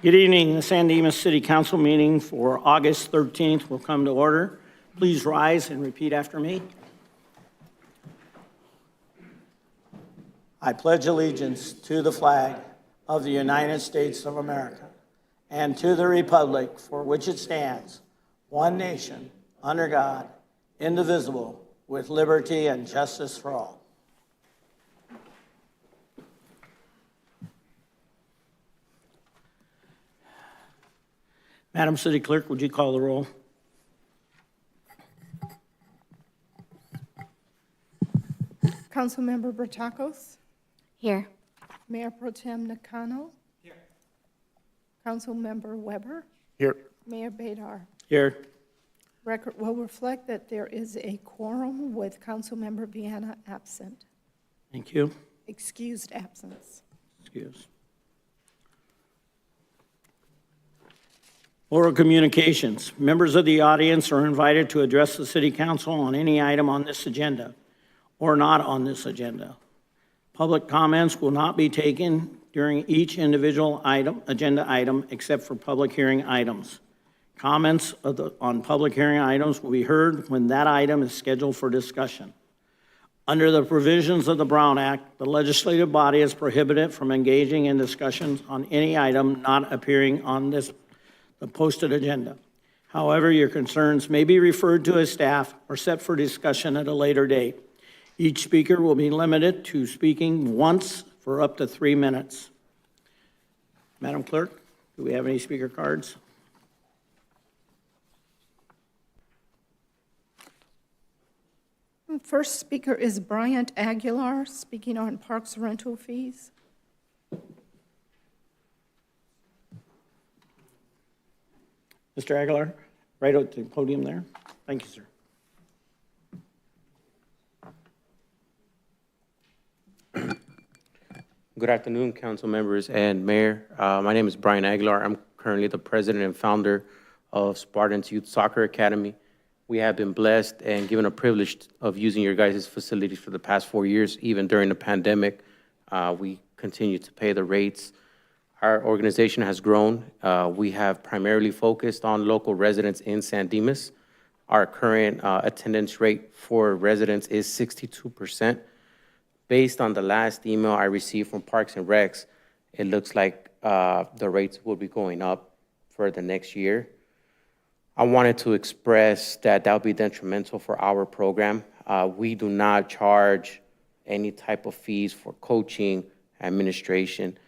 Good evening. The San Dimas City Council meeting for August 13th will come to order. Please rise and repeat after me. I pledge allegiance to the flag of the United States of America and to the republic for which it stands, one nation, under God, indivisible, with liberty and justice for all. Madam City Clerk, would you call the roll? Councilmember Bertakos? Here. Mayor Pro Tem Nakano? Here. Councilmember Weber? Here. Mayor Bedar? Here. Record will reflect that there is a quorum with Councilmember Viana absent. Thank you. Excused absence. Excuse. Oral communications. Members of the audience are invited to address the City Council on any item on this agenda or not on this agenda. Public comments will not be taken during each individual agenda item except for public hearing items. Comments on public hearing items will be heard when that item is scheduled for discussion. Under the provisions of the Brown Act, the legislative body is prohibited from engaging in discussions on any item not appearing on the posted agenda. However, your concerns may be referred to as staff or set for discussion at a later date. Each speaker will be limited to speaking once for up to 3 minutes. Madam Clerk, do we have any speaker cards? First speaker is Bryant Aguilar, speaking on parks rental fees. Mr. Aguilar, right at the podium there. Thank you, sir. Good afternoon, council members and mayor. My name is Brian Aguilar. I'm currently the president and founder of Spartans Youth Soccer Academy. We have been blessed and given a privilege of using your guys' facilities for the past 4 years. Even during the pandemic, we continue to pay the rates. Our organization has grown. We have primarily focused on local residents in San Dimas. Our current attendance rate for residents is 62%. Based on the last email I received from Parks and Recs, it looks like the rates will be going up for the next year. I wanted to express that that would be detrimental for our program. We do not charge any type of fees for coaching, administration,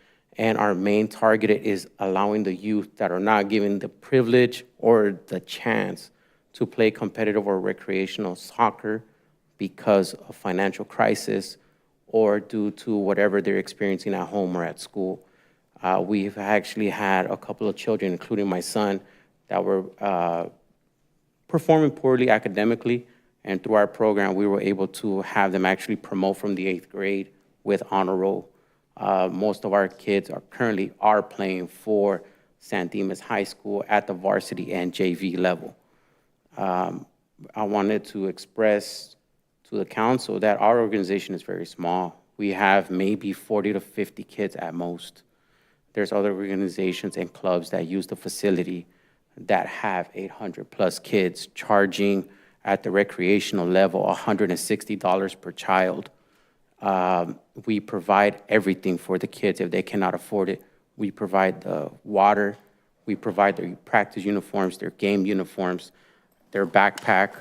and our main target is allowing the youth that are not given the privilege or the chance to play competitive or recreational soccer because of financial crisis or due to whatever they're experiencing at home or at school. We've actually had a couple of children, including my son, that were performing poorly academically, and through our program, we were able to have them actually promote from the 8th grade with honor roll. Most of our kids are currently playing for San Dimas High School at the varsity and JV level. I wanted to express to the council that our organization is very small. We have maybe 40 to 50 kids at most. There's other organizations and clubs that use the facility that have 800 plus kids charging at the recreational level $160 per child. We provide everything for the kids if they cannot afford it. We provide the water, we provide their practice uniforms, their game uniforms, their backpack.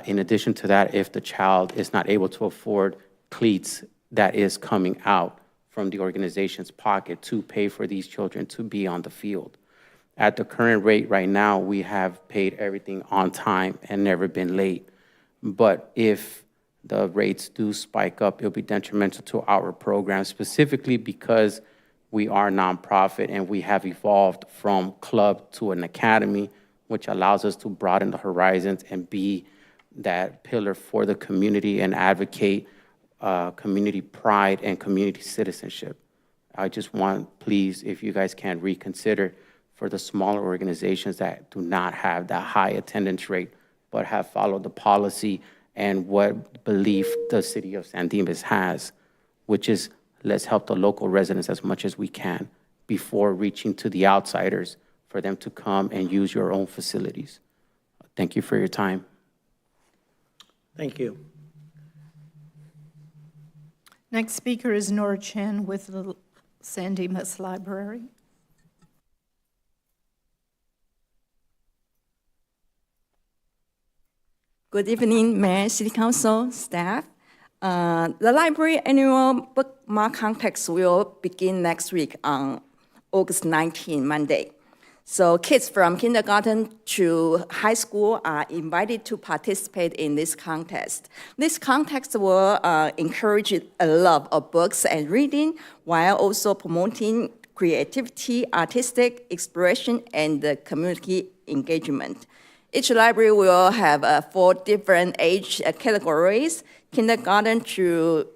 In addition to that, if the child is not able to afford cleats, that is coming out from the organization's pocket to pay for these children to be on the field. At the current rate right now, we have paid everything on time and never been late. But if the rates do spike up, it'll be detrimental to our program, specifically because we are nonprofit and we have evolved from club to an academy, which allows us to broaden the horizons and be that pillar for the community and advocate community pride and community citizenship. I just want, please, if you guys can reconsider for the smaller organizations that do not have that high attendance rate, but have followed the policy and what belief the city of San Dimas has, which is let's help the local residents as much as we can. before reaching to the outsiders for them to come and use your own facilities. Thank you for your time. Thank you. Next speaker is Nora Chen with the San Dimas Library. Good evening, Mayor, City Council, staff. The library annual bookmark contest will begin next week on August 19, Monday. So kids from kindergarten to high school are invited to participate in this contest. This contest will encourage a love of books and reading while also promoting creativity, artistic expression, and community engagement. Each library will have 4 different age categories: kindergarten to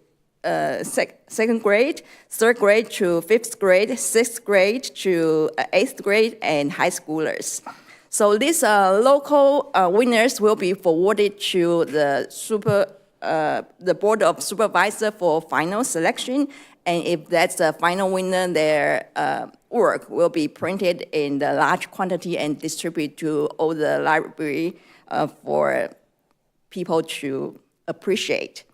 second grade, third grade to fifth grade, 6th grade to 8th grade, and high schoolers. So these local winners will be forwarded to the Board of Supervisors for final selection, and if that's the final winner, their work will be printed in the large quantity and distributed to all the library for people to appreciate.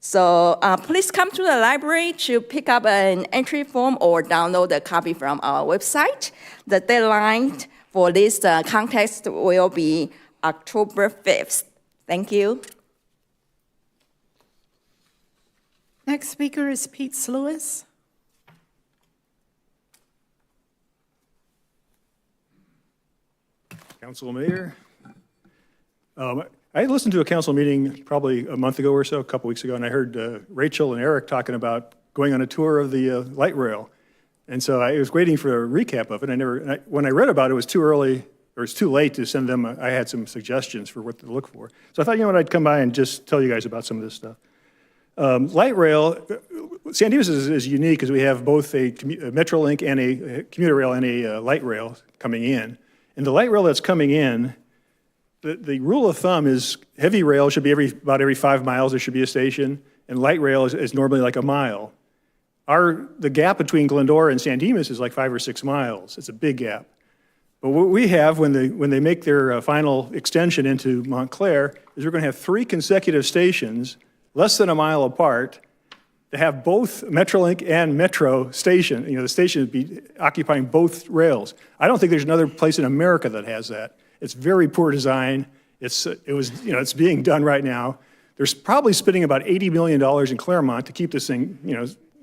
So please come to the library to pick up an entry form or download a copy from our website. The deadline for this contest will be October 5th. Thank you. Next speaker is Pete Lewis. Council Mayor. I listened to a council meeting probably a month ago or so, a couple weeks ago, and I heard Rachel and Eric talking about going on a tour of the light rail. And so I was waiting for a recap of it. When I read about it, it was too early, or it's too late to send them. I had some suggestions for what to look for. So I thought, you know what, I'd come by and just tell you guys about some of this stuff. Light rail, San Dimas is unique because we have both a Metrolink and a commuter rail and a light rail coming in. And the light rail that's coming in, the rule of thumb is heavy rail should be about every 5 miles there should be a station, and light rail is normally like a mile. The gap between Glendora and San Dimas is like 5 or 6 miles. It's a big gap. But what we have when they make their final extension into Montclair is we're going to have 3 consecutive stations less than a mile apart to have both Metrolink and Metro station. You know, the station would be occupying both rails. I don't think there's another place in America that has that. It's very poor design. It's being done right now. There's probably spending about $80 million in Claremont to keep this thing,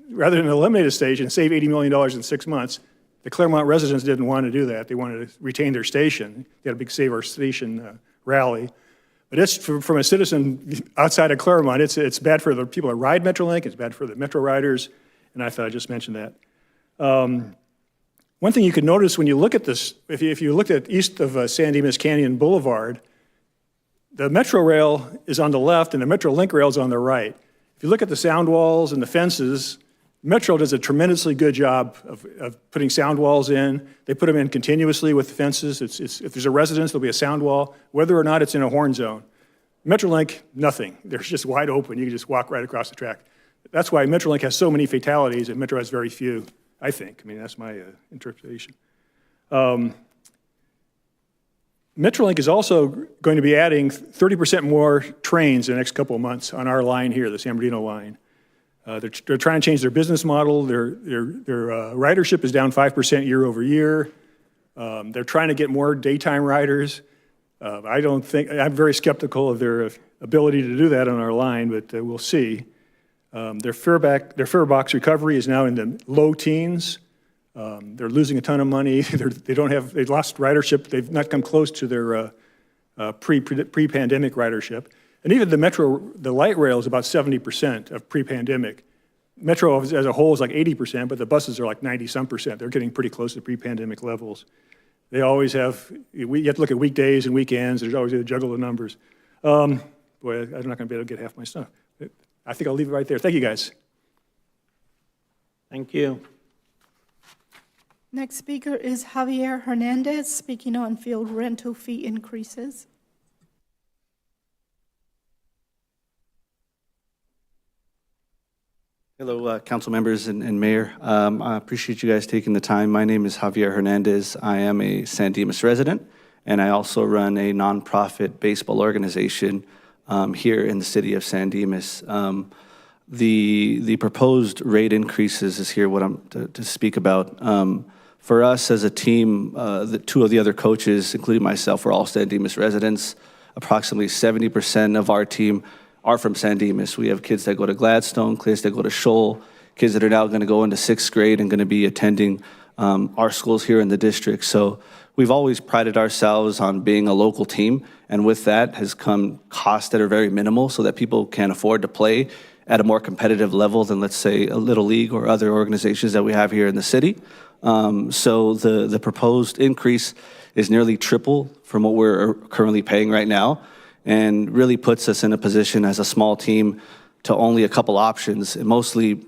rather than eliminate a station and save $80 million in 6 months. The Claremont residents didn't want to do that. They wanted to retain their station. They had a big Save Our Station rally. But it's, from a citizen outside of Claremont, it's bad for the people that ride Metrolink, it's bad for the Metro riders, and I thought I'd just mention that. One thing you could notice when you look at this, if you looked at east of San Dimas Canyon Boulevard, the Metro rail is on the left and the Metrolink rail is on the right. If you look at the sound walls and the fences, Metro does a tremendously good job of putting sound walls in. They put them in continuously with the fences. If there's a residence, there'll be a sound wall, whether or not it's in a horn zone. Metrolink, nothing. They're just wide open. You can just walk right across the track. That's why Metrolink has so many fatalities and Metro has very few, I think. I mean, that's my interpretation. Metrolink is also going to be adding 30% more trains in the next couple of months on our line here, the San Bernardino line. They're trying to change their business model. Their ridership is down 5% year over year. They're trying to get more daytime riders. I'm very skeptical of their ability to do that on our line, but we'll see. Their fare box recovery is now in the low teens. They're losing a ton of money. They've lost ridership. They've not come close to their pre-pandemic ridership. And even the light rail is about 70% of pre-pandemic. Metro as a whole is like 80%, but the buses are like 90-some%. They're getting pretty close to pre-pandemic levels. They always have, you have to look at weekdays and weekends. There's always a juggle of numbers. Boy, I'm not going to be able to get half my stuff. I think I'll leave it right there. Thank you, guys. Thank you. Next speaker is Javier Hernandez, speaking on field rental fee increases. Hello, council members and mayor. I appreciate you guys taking the time. My name is Javier Hernandez. I am a San Dimas resident, and I also run a nonprofit baseball organization here in the city of San Dimas. The proposed rate increases is here what I'm to speak about. For us as a team, the two of the other coaches, including myself, are all San Dimas residents. Approximately 70% of our team are from San Dimas. We have kids that go to Gladstone, kids that go to Shoal, kids that are now going to go into 6th grade and going to be attending our schools here in the district. So we've always prided ourselves on being a local team, and with that has come costs that are very minimal so that people can afford to play at a more competitive level than, let's say, a Little League or other organizations that we have here in the city. So the proposed increase is nearly triple from what we're currently paying right now, and really puts us in a position as a small team to only a couple options, and mostly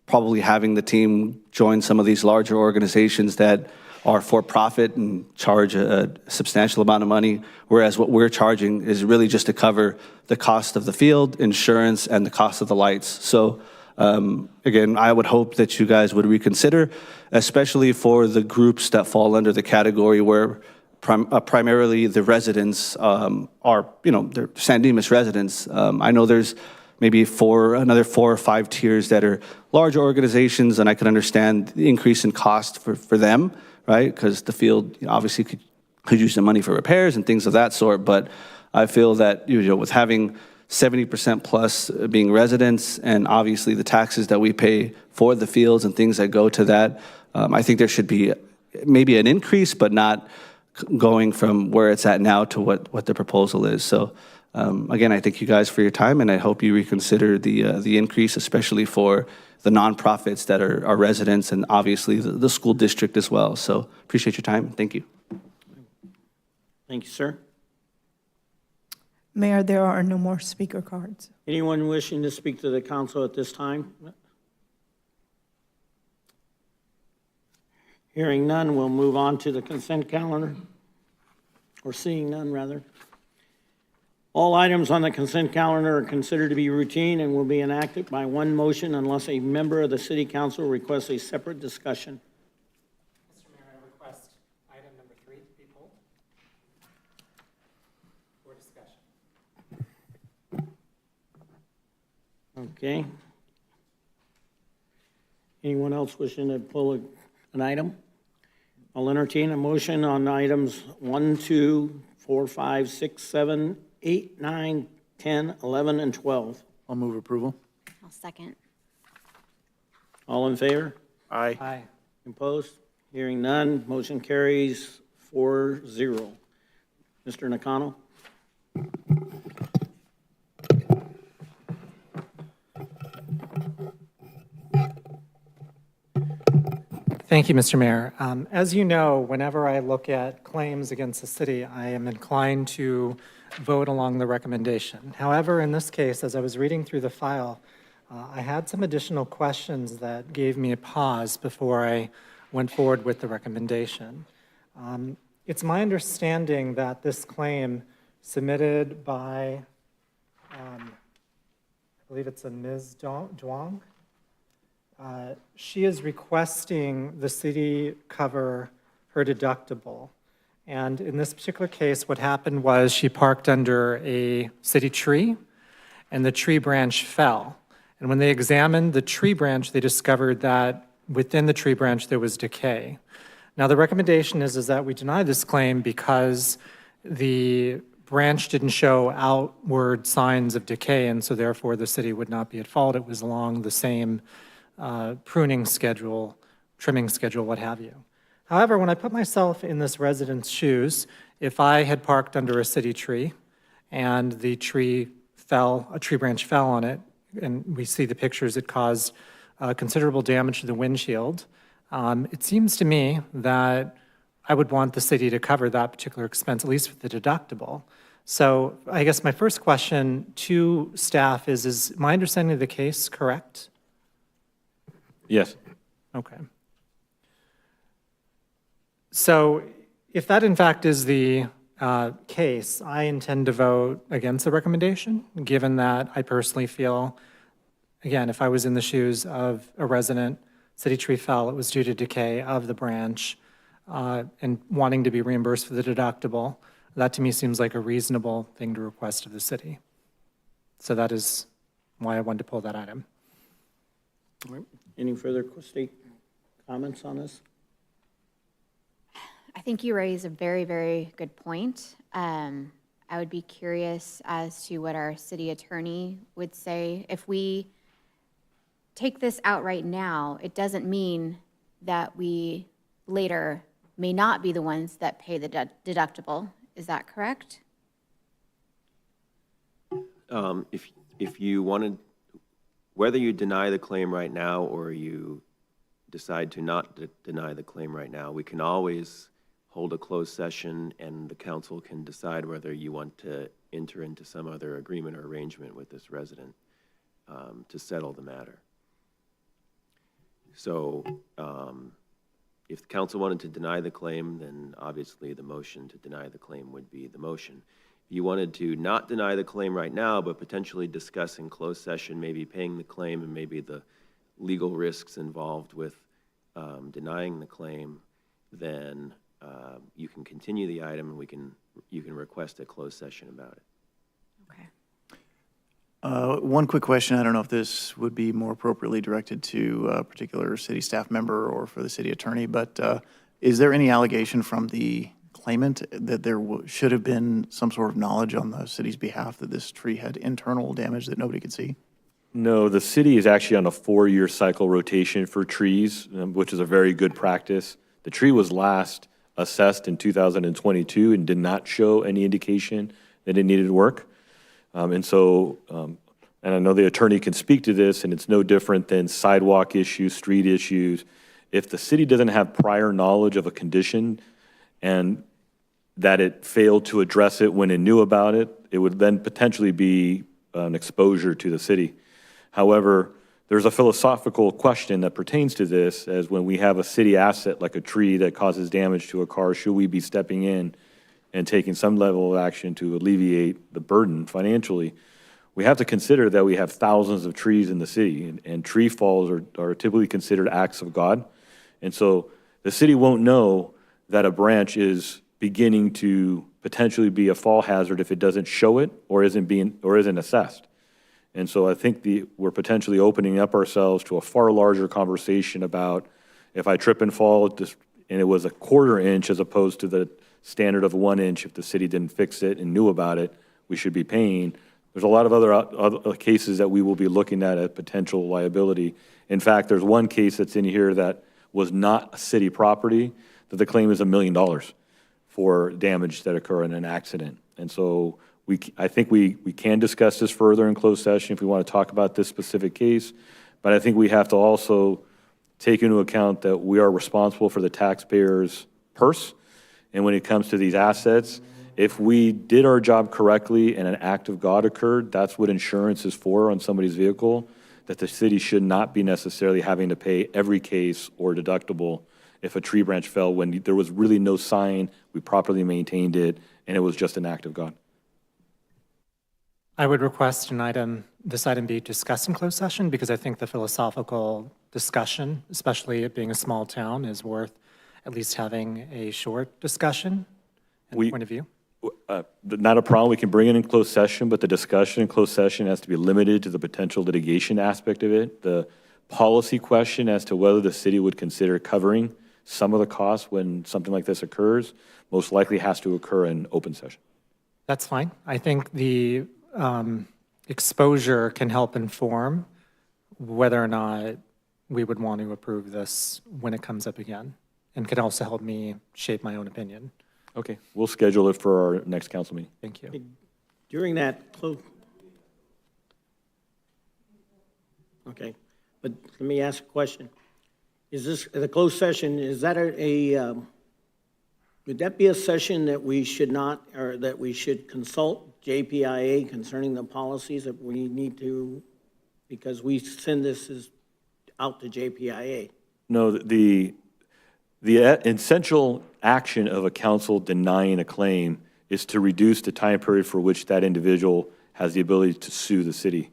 probably having the team join some of these larger organizations that are for profit and charge a substantial amount of money, whereas what we're charging is really just to cover the cost of the field, insurance, and the cost of the lights. So again, I would hope that you guys would reconsider, especially for the groups that fall under the category where primarily the residents are, they're San Dimas residents. I know there's maybe another 4 or 5 tiers that are larger organizations, and I can understand the increase in cost for them, right? Because the field obviously could use the money for repairs and things of that sort. But I feel that with having 70% plus being residents, and obviously the taxes that we pay for the fields and things that go to that, I think there should be maybe an increase, but not going from where it's at now to what the proposal is. So again, I thank you guys for your time, and I hope you reconsider the increase, especially for the nonprofits that are residents, and obviously the school district as well. So appreciate your time. Thank you. Thank you, sir. Mayor, there are no more speaker cards. Anyone wishing to speak to the council at this time? Hearing none, we'll move on to the consent calendar, or seeing none, rather. All items on the consent calendar are considered to be routine and will be enacted by one motion unless a member of the city council requests a separate discussion. Mr. Mayor, I request item number 3 to be pulled for discussion. Okay. Anyone else wishing to pull an item? I'll entertain a motion on items 1, 2, 4, 5, 6, 7, 8, 9, 10, 11, and 12. I'll move approval. I'll second. All in favor? Aye. Aye. Opposed? Hearing none, motion carries 4-0. Mr. Nakano? Thank you, Mr. Mayor. As you know, whenever I look at claims against the city, I am inclined to vote along the recommendation. However, in this case, as I was reading through the file, I had some additional questions that gave me a pause before I went forward with the recommendation. It's my understanding that this claim submitted by, I believe it's a Ms. Duong, she is requesting the city cover her deductible. And in this particular case, what happened was she parked under a city tree, and the tree branch fell. And when they examined the tree branch, they discovered that within the tree branch there was decay. Now, the recommendation is that we deny this claim because the branch didn't show outward signs of decay, and so therefore the city would not be at fault. It was along the same pruning schedule, trimming schedule, what have you. However, when I put myself in this resident's shoes, if I had parked under a city tree and the tree fell, a tree branch fell on it, and we see the pictures, it caused considerable damage to the windshield, it seems to me that I would want the city to cover that particular expense, at least with the deductible. So I guess my first question to staff is my understanding of the case correct? Yes. Okay. So if that in fact is the case, I intend to vote against the recommendation, given that I personally feel, again, if I was in the shoes of a resident, city tree fell, it was due to decay of the branch, and wanting to be reimbursed for the deductible, that to me seems like a reasonable thing to request of the city. So that is why I wanted to pull that item. All right. Any further state comments on this? I think you raise a very, very good point. I would be curious as to what our city attorney would say. If we take this out right now, it doesn't mean that we later may not be the ones that pay the deductible. Is that correct? If you wanted, whether you deny the claim right now or you decide to not deny the claim right now, we can always hold a closed session and the council can decide whether you want to enter into some other agreement or arrangement with this resident to settle the matter. So if the council wanted to deny the claim, then obviously the motion to deny the claim would be the motion. If you wanted to not deny the claim right now, but potentially discuss in closed session maybe paying the claim and maybe the legal risks involved with denying the claim, then you can continue the item and you can request a closed session about it. Okay. One quick question. I don't know if this would be more appropriately directed to a particular city staff member or for the city attorney, but is there any allegation from the claimant that there should have been some sort of knowledge on the city's behalf that this tree had internal damage that nobody could see? No, the city is actually on a 4-year cycle rotation for trees, which is a very good practice. The tree was last assessed in 2022 and did not show any indication that it needed work. And I know the attorney can speak to this, and it's no different than sidewalk issues, street issues. If the city doesn't have prior knowledge of a condition and that it failed to address it when it knew about it, it would then potentially be an exposure to the city. However, there's a philosophical question that pertains to this, as when we have a city asset like a tree that causes damage to a car, should we be stepping in and taking some level of action to alleviate the burden financially? We have to consider that we have thousands of trees in the city, and tree falls are typically considered acts of God. And so the city won't know that a branch is beginning to potentially be a fall hazard if it doesn't show it or isn't assessed. And so I think we're potentially opening up ourselves to a far larger conversation about if I trip and fall and it was a 1/4 inch as opposed to the standard of 1 inch, if the city didn't fix it and knew about it, we should be paying. There's a lot of other cases that we will be looking at potential liability. In fact, there's one case that's in here that was not a city property, that the claim is $1 million for damage that occurred in an accident. And so I think we can discuss this further in closed session if we want to talk about this specific case, but I think we have to also take into account that we are responsible for the taxpayers' purse. And when it comes to these assets, if we did our job correctly and an act of God occurred, that's what insurance is for on somebody's vehicle, that the city should not be necessarily having to pay every case or deductible if a tree branch fell when there was really no sign, we properly maintained it, and it was just an act of God. I would request this item be discussed in closed session because I think the philosophical discussion, especially it being a small town, is worth at least having a short discussion and point of view. Not a problem. We can bring it in closed session, but the discussion in closed session has to be limited to the potential litigation aspect of it. The policy question as to whether the city would consider covering some of the costs when something like this occurs most likely has to occur in open session. That's fine. I think the exposure can help inform whether or not we would want to approve this when it comes up again, and can also help me shape my own opinion. Okay, we'll schedule it for our next council meeting. Thank you. During that close, okay, but let me ask a question. Is this, the closed session, is that would that be a session that we should not, or that we should consult JPIA concerning the policies that we need to, because we send this out to JPIA? No, the essential action of a council denying a claim is to reduce the time period for which that individual has the ability to sue the city.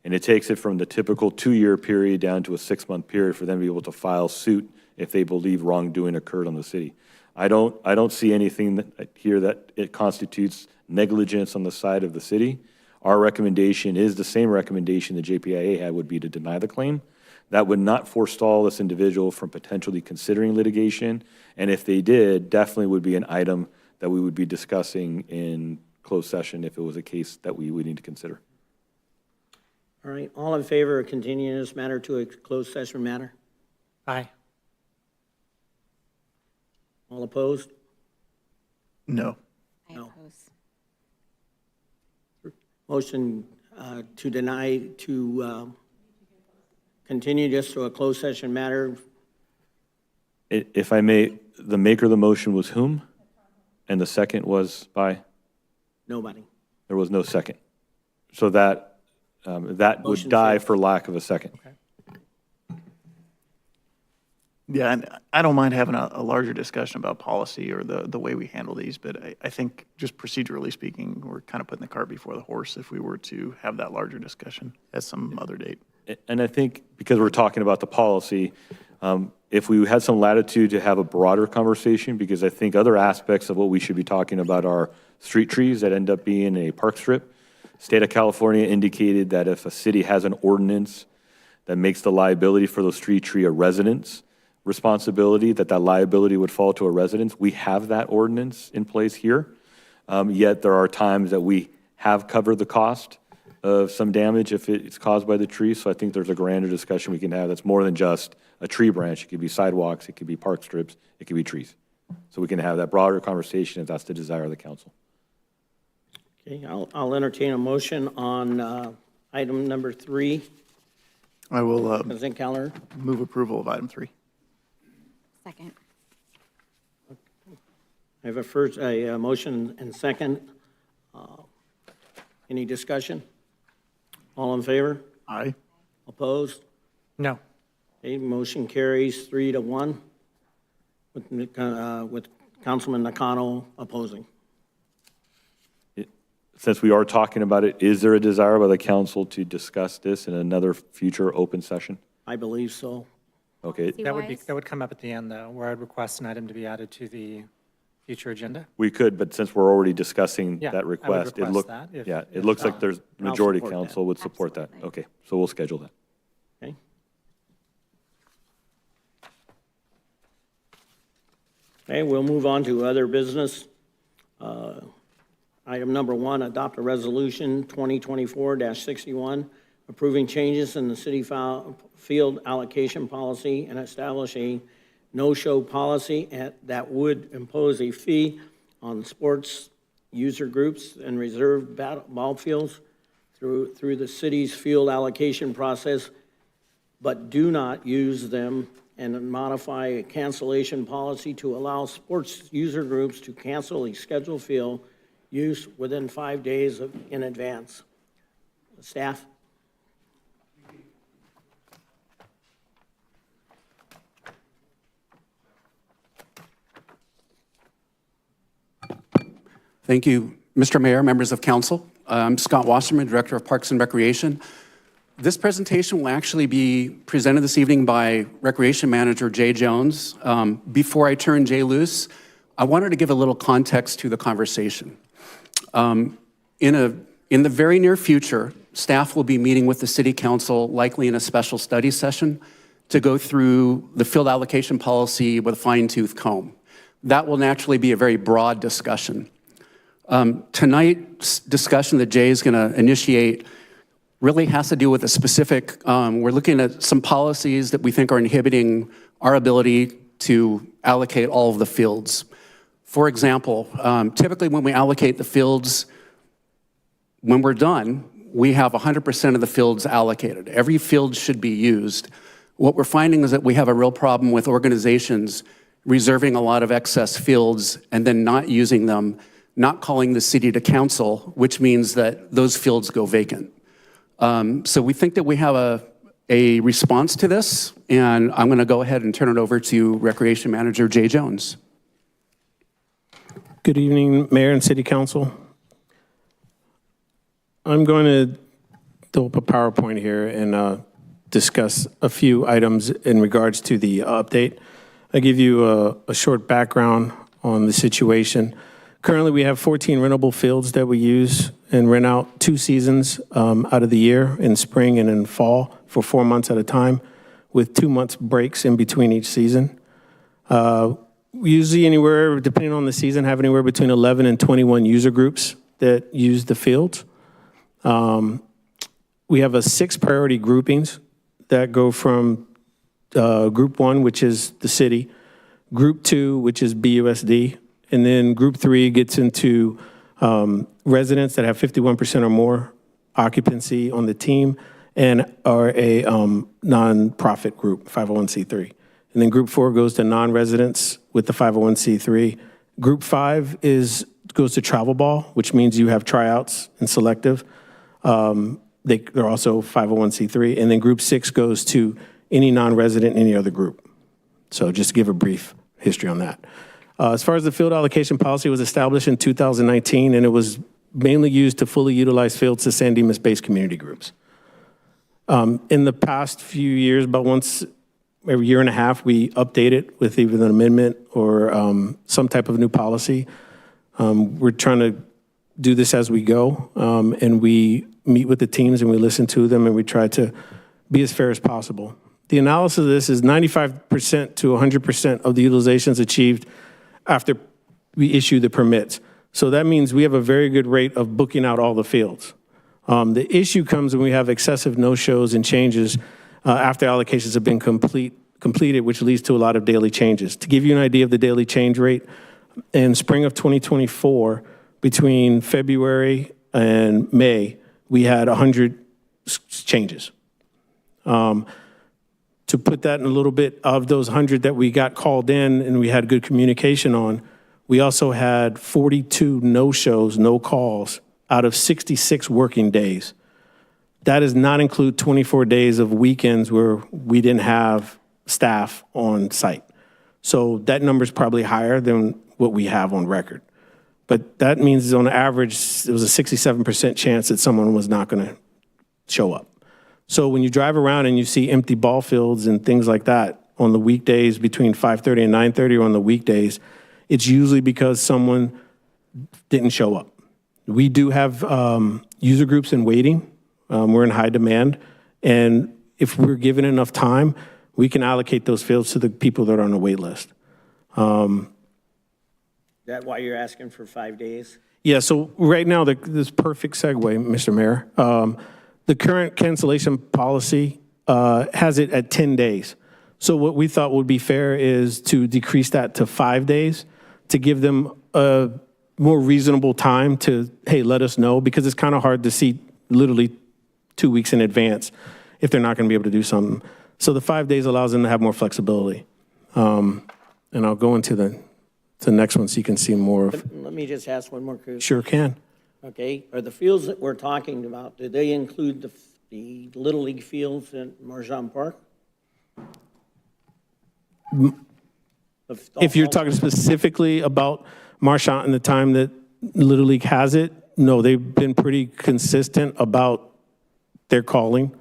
And it takes it from the typical 2-year period down to a 6-month period for them to be able to file suit if they believe wrongdoing occurred on the city. I don't see anything here that it constitutes negligence on the side of the city. Our recommendation is the same recommendation the JPIA had, would be to deny the claim. That would not forestall this individual from potentially considering litigation. And if they did, definitely would be an item that we would be discussing in closed session if it was a case that we would need to consider. All right, all in favor of continuing this matter to a closed session matter? Aye. All opposed? No. I No. oppose. Motion to deny, to continue just to a closed session matter. If I may, the maker of the motion was whom? And the second was by? Nobody. There was no second. So that would Motion die failed. for lack of a second. Yeah, and I don't mind having a larger discussion about policy or the way we handle these, but I think just procedurally speaking, we're kind of putting the cart before the horse if we were to have that larger discussion at some other date. And I think because we're talking about the policy, if we had some latitude to have a broader conversation, because I think other aspects of what we should be talking about are street trees that end up being a park strip. State of California indicated that if a city has an ordinance that makes the liability for those street tree a residence responsibility, that liability would fall to a residence. We have that ordinance in place here. Yet there are times that we have covered the cost of some damage if it's caused by the tree. So I think there's a grander discussion we can have that's more than just a tree branch. It could be sidewalks, it could be park strips, it could be trees. So we can have that broader conversation if that's the desire of the council. Okay, I'll entertain a motion on item number 3, I will consent calendar. move approval of item 3. Second. I have a motion and second. Any discussion? All in favor? Aye. Opposed? No. Okay, motion carries 3-1 with Councilman Nakano opposing. Since we are talking about it, is there a desire by the council to discuss this in another future open session? I believe so. Okay, That would come up at the end, though, where I'd request an item to be added to the future agenda. we could, but since we're already discussing Yeah, I that would request, request that if- it looks like there's I'll majority support that. council would support that. Absolutely. Okay, so we'll schedule that. Okay. Okay, we'll move on to other business. Item number 1, adopt a resolution 2024-61, approving changes in the city field allocation policy and establish a no-show policy that would impose a fee on sports user groups and reserved ball fields through the city's field allocation process, but do not use them, and modify a cancellation policy to allow sports user groups to cancel a scheduled field use within 5 days in advance. Staff? Thank you, Mr. Mayor, members of council. I'm Scott Wasserman, Director of Parks and Recreation. This presentation will actually be presented this evening by Recreation Manager Jay Jones. Before I turn Jay loose, I wanted to give a little context to the conversation. In the very near future, staff will be meeting with the City Council, likely in a special study session, to go through the field allocation policy with a fine-tooth comb. That will naturally be a very broad discussion. Tonight's discussion that Jay is going to initiate really has to do with a specific, we're looking at some policies that we think are inhibiting our ability to allocate all of the fields. For example, typically when we allocate the fields, when we're done, we have 100% of the fields allocated. Every field should be used. What we're finding is that we have a real problem with organizations reserving a lot of excess fields and then not using them, not calling the city to council, which means that those fields go vacant. So we think that we have a response to this, and I'm going to go ahead and turn it over to Recreation Manager Jay Jones. Good evening, Mayor and City Council. I'm going to throw up a PowerPoint here and discuss a few items in regards to the update. I'll give you a short background on the situation. Currently, we have 14 rentable fields that we use and rent out 2 seasons out of the year, in spring and in fall, for 4 months at a time, with 2 months breaks in between each season. We usually anywhere, depending on the season, have anywhere between 11 and 21 user groups that use the fields. We have 6 priority groupings that go from Group 1, which is the city, Group 2, which is BUSD, and then Group 3 gets into residents that have 51% or more occupancy on the team and are a nonprofit group, 501c3. And then Group 4 goes to non-residents with the 501c3. Group 5 goes to travel ball, which means you have tryouts and selective. They're also 501c3. And then Group 6 goes to any non-resident, any other group. So just to give a brief history on that. As far as the field allocation policy, was established in 2019, and it was mainly used to fully utilize fields to San Dimas-based community groups. In the past few years, about once every year and a half, we update it with either an amendment or some type of new policy. We're trying to do this as we go, and we meet with the teams and we listen to them and we try to be as fair as possible. The analysis of this is 95% to 100% of the utilizations achieved after we issue the permits. So that means we have a very good rate of booking out all the fields. The issue comes when we have excessive no-shows and changes after allocations have been completed, which leads to a lot of daily changes. To give you an idea of the daily change rate, in spring of 2024, between February and May, we had 100 changes. To put that in a little bit, of those 100 that we got called in and we had good communication on, we also had 42 no-shows, no calls, out of 66 working days. That does not include 24 days of weekends where we didn't have staff on site. So that number is probably higher than what we have on record. But that means on average, it was a 67% chance that someone was not going to show up. So when you drive around and you see empty ball fields and things like that on the weekdays between 5:30 and 9:30 or on the weekdays, it's usually because someone didn't show up. We do have user groups in waiting. We're in high demand. And if we're given enough time, we can allocate those fields to the people that are on the wait list. Is that why you're asking for 5 days? Yeah, so right now, this perfect segue, Mr. Mayor. The current cancellation policy has it at 10 days. So what we thought would be fair is to decrease that to 5 days to give them a more reasonable time to, hey, let us know, because it's kind of hard to see literally 2 weeks in advance if they're not going to be able to do something. So the 5 days allows them to have more flexibility. And I'll go into the next one so you can see more of. Let me just ask one more question. Sure can. Okay, are the fields that we're talking about, do they include the Little League fields in Marjan Park? If you're talking specifically about Marchant and the time that Little League has it, no, they've been pretty consistent about their calling.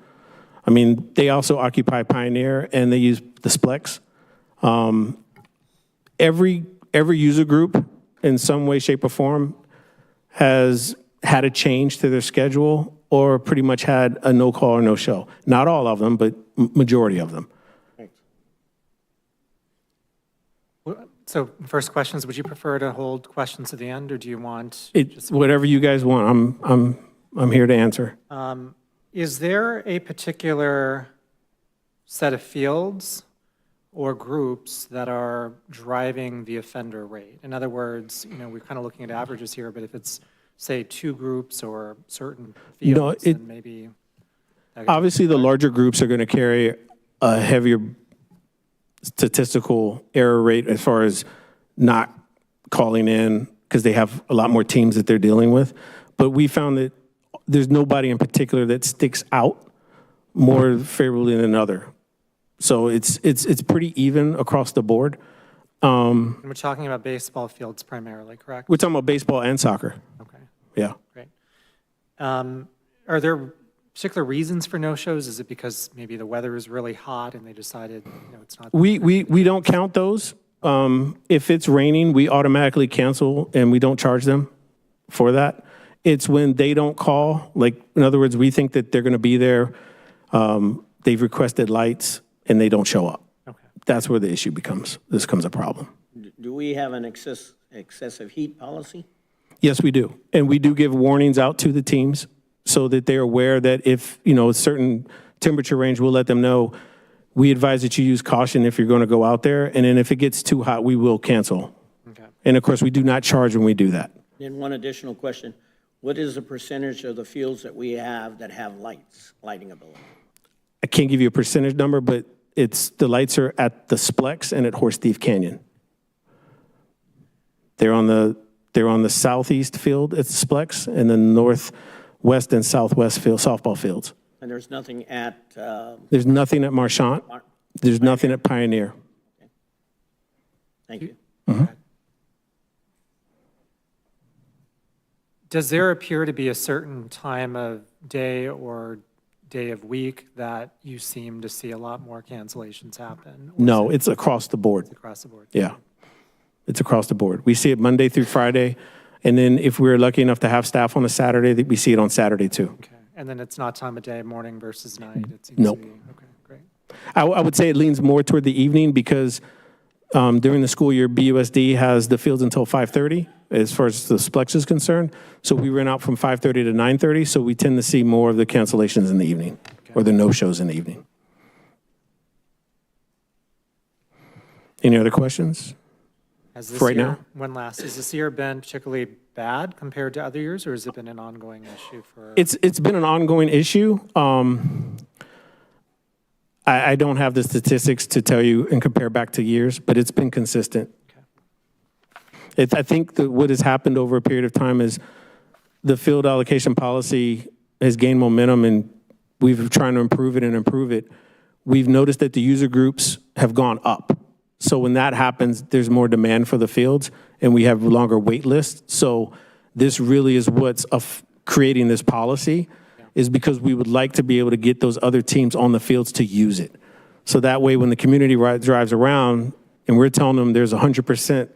I mean, they also occupy Pioneer and they use the Splex. Every user group in some way, shape, or form has had a change to their schedule or pretty much had a no call or no show. Not all of them, but majority of them. So first questions, would you prefer to hold questions to the end, or do you want? Whatever you guys want, I'm here to answer. Is there a particular set of fields or groups that are driving the offender rate? In other words, we're kind of looking at averages here, but if it's, say, 2 groups or certain fields, then maybe. Obviously, the larger groups are going to carry a heavier statistical error rate as far as not calling in because they have a lot more teams that they're dealing with. But we found that there's nobody in particular that sticks out more favorably than another. So it's pretty even across the board. And we're talking about baseball fields primarily, correct? We're talking about baseball and soccer. Okay. Yeah. Great. Are there particular reasons for no-shows? Is it because maybe the weather is really hot and they decided, it's not? We don't count those. If it's raining, we automatically cancel and we don't charge them for that. It's when they don't call, like, in other words, we think that they're going to be there, they've requested lights, and they don't show up. Okay. That's where the issue becomes a problem. Do we have an excessive heat policy? Yes, we do. And we do give warnings out to the teams so that they're aware that if, a certain temperature range, we'll let them know, we advise that you use caution if you're going to go out there. And then if it gets too hot, we will cancel. Okay. And of course, we do not charge when we do that. And one additional question, what is the percentage of the fields that we have that have lighting ability? I can't give you a percentage number, but the lights are at the Splex and at Horse Thief Canyon. They're on the southeast field at Splex and the northwest and southwest field, softball fields. And there's nothing at, There's nothing at Marchant. There's nothing at Pioneer. thank you. Does there appear to be a certain time of day or day of week that you seem to see a lot more cancellations happen? Or No, is it's across the board. it across the board? Yeah. It's across the board. We see it Monday through Friday. And then if we're lucky enough to have staff on a Saturday, we see it on Saturday too. Okay. And then it's not time of day, morning versus night? It seems Nope. to be, okay, great. I would say it leans more toward the evening because during the school year, BUSD has the fields until 5:30 as far as the Splex is concerned. So we rent out from 5:30 to 9:30. So we tend to see more of the cancellations in the evening or the no-shows in the evening. Any other questions? Has this For right year, now? one last, has this year been particularly bad compared to other years, or has it been an ongoing issue for? It's been an ongoing issue. I don't have the statistics to tell you and compare back to years, but it's been consistent. I think that what has happened over a period of time is the field allocation policy has gained momentum, and we've been trying to improve it and improve it. We've noticed that the user groups have gone up. So when that happens, there's more demand for the fields, and we have longer wait lists. So this really is what's creating this policy, is because we would like to be able to get those other teams on the fields to use it. So that way, when the community drives around and we're telling them there's 100%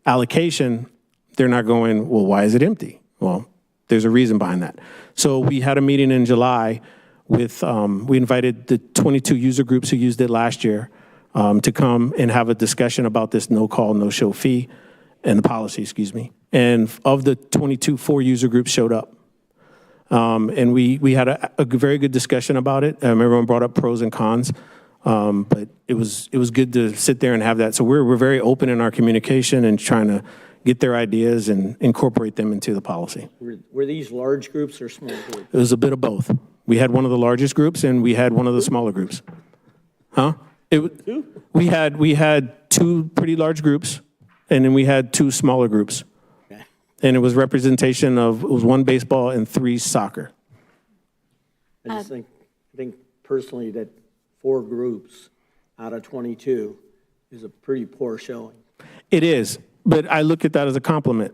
allocation, they're not going, well, why is it empty? Well, there's a reason behind that. So we had a meeting in July with, we invited the 22 user groups who used it last year to come and have a discussion about this no-call, no-show fee and the policy, excuse me. And of the 22, 4 user groups showed up. And we had a very good discussion about it. Everyone brought up pros and cons, but it was good to sit there and have that. So we're very open in our communication and trying to get their ideas and incorporate them into the policy. Were these large groups or small groups? It was a bit of both. We had one of the largest groups and we had one of the smaller groups. Huh? We had 2 pretty large groups and then we had 2 smaller groups. And it was representation of, it was 1 baseball and 3 soccer. I just think personally that 4 groups out of 22 is a pretty poor showing. It is, but I look at that as a compliment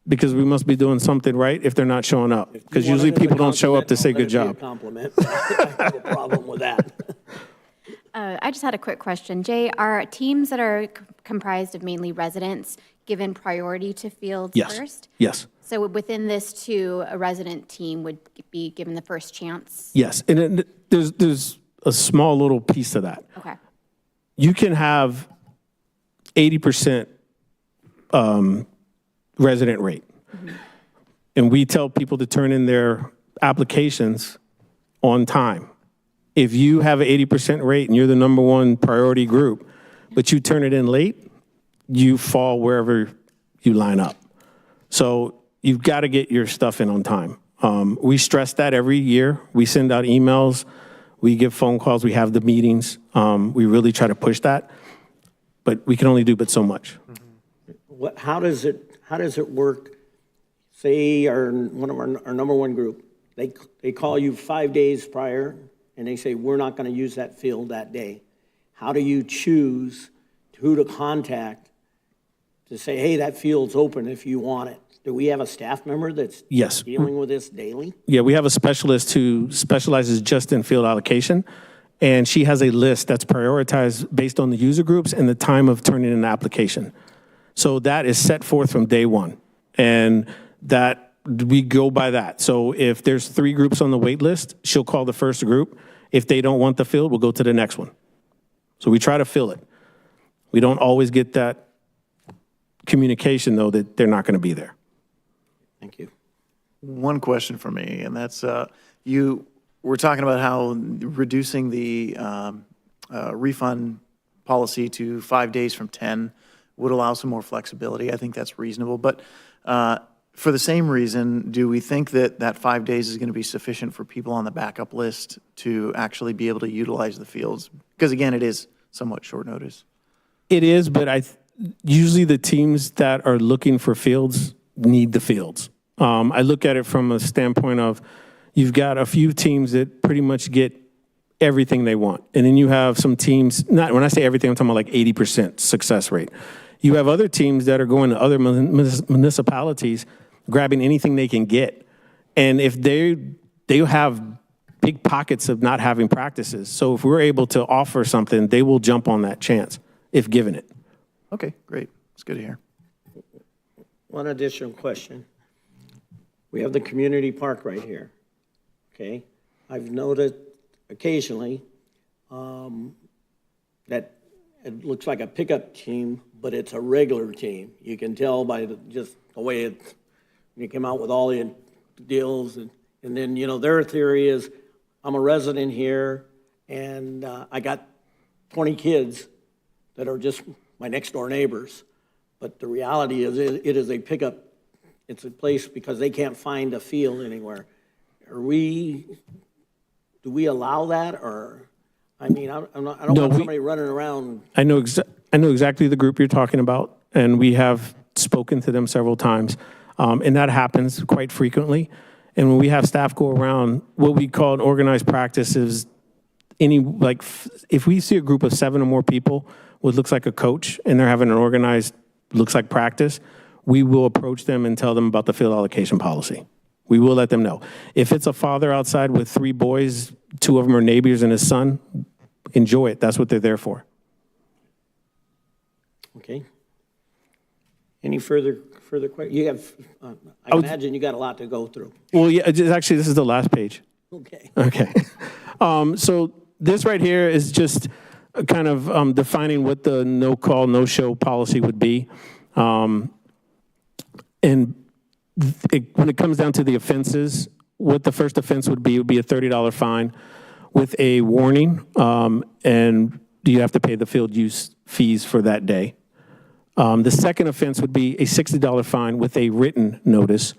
because we must be doing something right if they're not showing up. Because usually people don't show up to say good job. Compliment. I have a problem with that. I just had a quick question. Jay, are teams that are comprised of mainly residents given priority to fields Yes. first? Yes. So within this too, a resident team would be given the first chance? Yes, and there's a small little piece to that. Okay. You can have 80% resident rate. And we tell people to turn in their applications on time. If you have an 80% rate and you're the #1 priority group, but you turn it in late, you fall wherever you line up. So you've got to get your stuff in on time. We stress that every year. We send out emails, we give phone calls, we have the meetings. We really try to push that, but we can only do but so much. How does it work? Say one of our #1 group, they call you 5 days prior and they say, we're not going to use that field that day. How do you choose who to contact to say, hey, that field's open if you want it? do we have a staff member that's Yes. dealing with this daily? Yeah, we have a specialist who specializes just in field allocation, and she has a list that's prioritized based on the user groups and the time of turning in the application. So that is set forth from day one, and that we go by that. So if there's 3 groups on the wait list, she'll call the first group. If they don't want the field, we'll go to the next one. So we try to fill it. We don't always get that communication, though, that they're not going to be there. Thank you. One question for me, and that's, you were talking about how reducing the refund policy to 5 days from 10 would allow some more flexibility. I think that's reasonable. But for the same reason, do we think that that 5 days is going to be sufficient for people on the backup list to actually be able to utilize the fields? Because again, it is somewhat short notice. It is, but usually the teams that are looking for fields need the fields. I look at it from a standpoint of you've got a few teams that pretty much get everything they want. And then you have some teams, not when I say everything, I'm talking about like 80% success rate. You have other teams that are going to other municipalities, grabbing anything they can get. And if they have big pockets of not having practices. So if we're able to offer something, they will jump on that chance if given it. Okay, great. It's good to hear. One additional question. We have the community park right here, okay? I've noted occasionally that it looks like a pickup team, but it's a regular team. You can tell by just the way you came out with all the deals. And then, you know, their theory is, I'm a resident here, and I got 20 kids that are just my next door neighbors. But the reality is it is a pickup. It's a place because they can't find a field anywhere. Do we allow that, or, I mean, I don't want somebody running around. I know exactly the group you're talking about, and we have spoken to them several times. And that happens quite frequently. And when we have staff go around, what we call an organized practice is if we see a group of 7 or more people, what looks like a coach, and they're having an organized, looks like practice, we will approach them and tell them about the field allocation policy. We will let them know. If it's a father outside with 3 boys, 2 of them are neighbors and his son, enjoy it. That's what they're there for. Okay. Any further questions? You have, I imagine you got a lot to go through. Well, yeah, actually, this is the last page. Okay. Okay. So this right here is just kind of defining what the no-call, no-show policy would be. And when it comes down to the offenses, what the first offense would be a $30 fine with a warning, and you have to pay the field use fees for that day. The second offense would be a $60 fine with a written notice,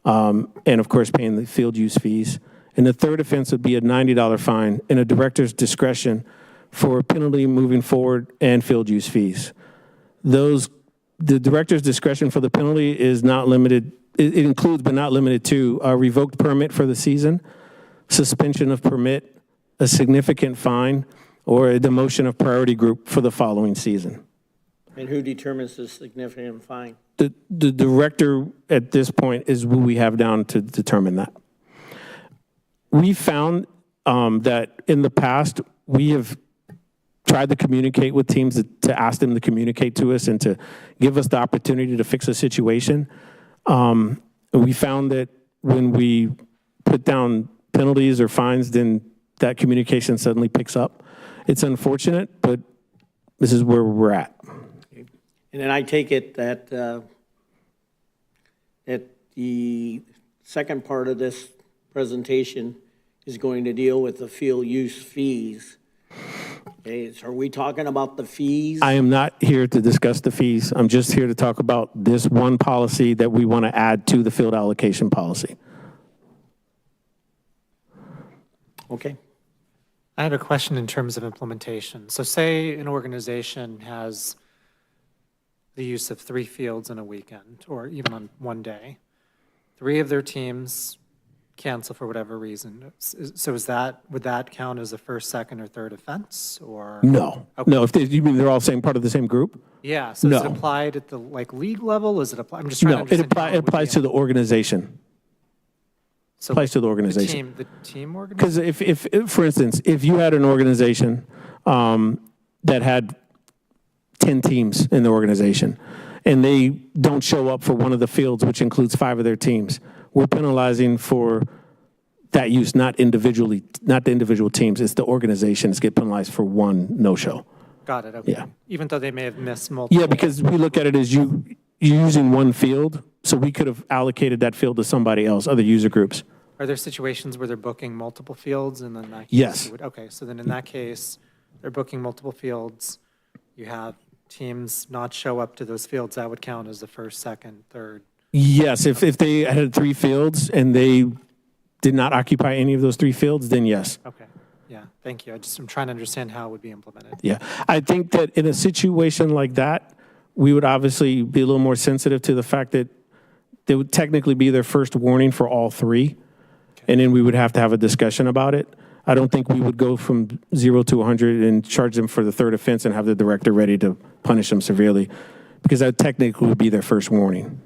and of course paying the field use fees. And the third offense would be a $90 fine and a director's discretion for penalty moving forward and field use fees. The director's discretion for the penalty is not limited. It includes but not limited to a revoked permit for the season, suspension of permit, a significant fine, or a demotion of priority group for the following season. And who determines the significant fine? The director at this point is who we have down to determine that. We found that in the past, we have tried to communicate with teams to ask them to communicate to us and to give us the opportunity to fix a situation. We found that when we put down penalties or fines, then that communication suddenly picks up. It's unfortunate, but this is where we're at. And then I take it that that the second part of this presentation is going to deal with the field use fees. Okay, so are we talking about the fees? I am not here to discuss the fees. I'm just here to talk about this one policy that we want to add to the field allocation policy. Okay. I have a question in terms of implementation. So say an organization has the use of 3 fields in a weekend, or even on one day. 3 of their teams cancel for whatever reason. So would that count as a first, second, or third offense, or? No, no, you mean they're all part of the same group? Yeah, so is it No. applied at the, like, league level? Is it apply, I'm just trying to No, understand how it would be applies to the organization. So applies to the organization. The team organization? Because if, for instance, if you had an organization that had 10 teams in the organization, and they don't show up for one of the fields, which includes 5 of their teams, we're penalizing for that use, not the individual teams. It's the organizations get penalized for one no-show. Got it, okay. Yeah. Even though they may have missed multiple. Yeah, because we look at it as you're using one field, so we could have allocated that field to somebody else, other user groups. Are there situations where they're booking multiple fields, and then in that case? Yes. it would- Okay, so then in that case, they're booking multiple fields, you have teams not show up to those fields, that would count as the first, second, third. Yes, if they had 3 fields and they did not occupy any of those 3 fields, then yes. Okay, yeah, thank you. I'm trying to understand how it would be implemented. Yeah, I think that in a situation like that, we would obviously be a little more sensitive to the fact that they would technically be their first warning for all 3, and then we would have to have a discussion about it. I don't think we would go from 0 to 100 and charge them for the 3rd offense and have the director ready to punish them severely, because that technically would be their first warning.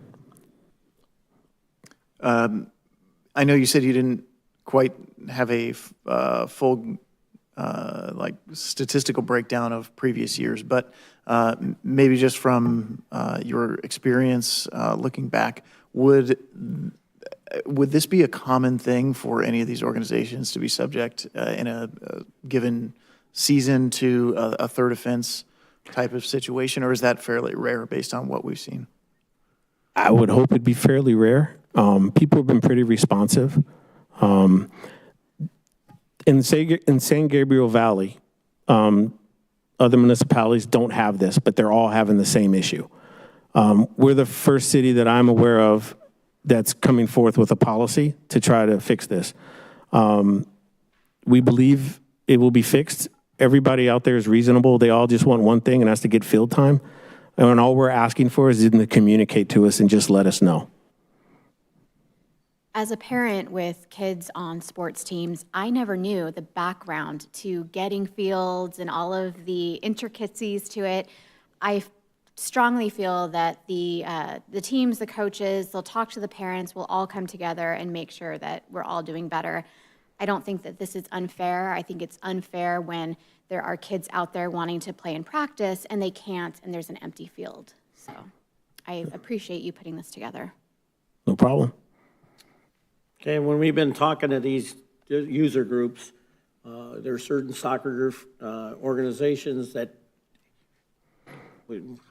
I know you said you didn't quite have a full like statistical breakdown of previous years, but maybe just from your experience looking back, would this be a common thing for any of these organizations to be subject in a given season to a 3rd offense type of situation, or is that fairly rare based on what we've seen? I would hope it'd be fairly rare. People have been pretty responsive. In San Gabriel Valley, other municipalities don't have this, but they're all having the same issue. We're the first city that I'm aware of that's coming forth with a policy to try to fix this. We believe it will be fixed. Everybody out there is reasonable. They all just want one thing, and that's to get field time. And all we're asking for is them to communicate to us and just let us know. As a parent with kids on sports teams, I never knew the background to getting fields and all of the intricacies to it. I strongly feel that the teams, the coaches, they'll talk to the parents, we'll all come together and make sure that we're all doing better. I don't think that this is unfair. I think it's unfair when there are kids out there wanting to play in practice and they can't, and there's an empty field. So I appreciate you putting this together. No problem. Okay, when we've been talking to these user groups, there are certain soccer organizations that,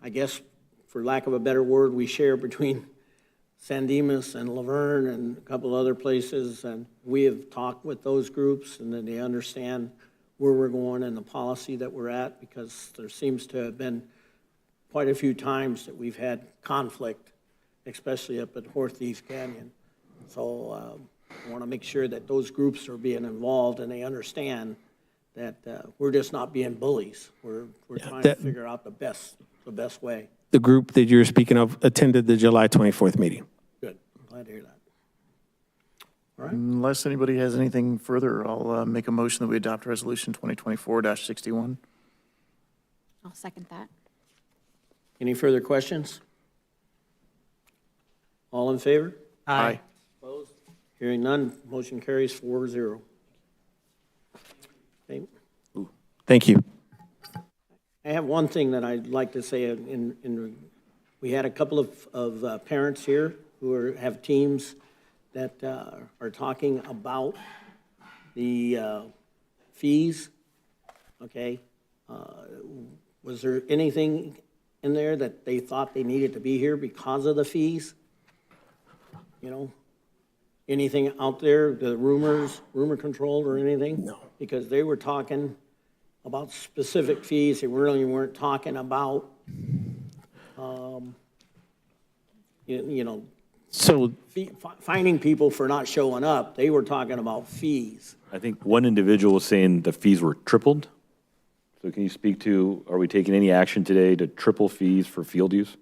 I guess, for lack of a better word, we share between San Dimas and Laverne and a couple other places, and we have talked with those groups, and then they understand where we're going and the policy that we're at, because there seems to have been quite a few times that we've had conflict, especially up at Northeast Canyon. So I want to make sure that those groups are being involved and they understand that we're just not being bullies. We're trying to figure out the best way. The group that you're speaking of attended the July 24th meeting. Good. Glad to hear that. All right. Unless anybody has anything further, I'll make a motion that we adopt Resolution 2024-61. I'll second that. Any further questions? All in favor? Aye. Opposed? Hearing none, motion carries 4-0. Okay. Thank you. I have one thing that I'd like to say. We had a couple of parents here who have teams that are talking about the fees, okay? Was there anything in there that they thought they needed to be here because of the fees? You know, anything out there, the rumor controlled or anything? No. Because they were talking about specific fees. They really weren't talking about, So fining people for not showing up. They were talking about fees. I think one individual was saying the fees were tripled. So can you speak to, are we taking any action today to triple fees for field use?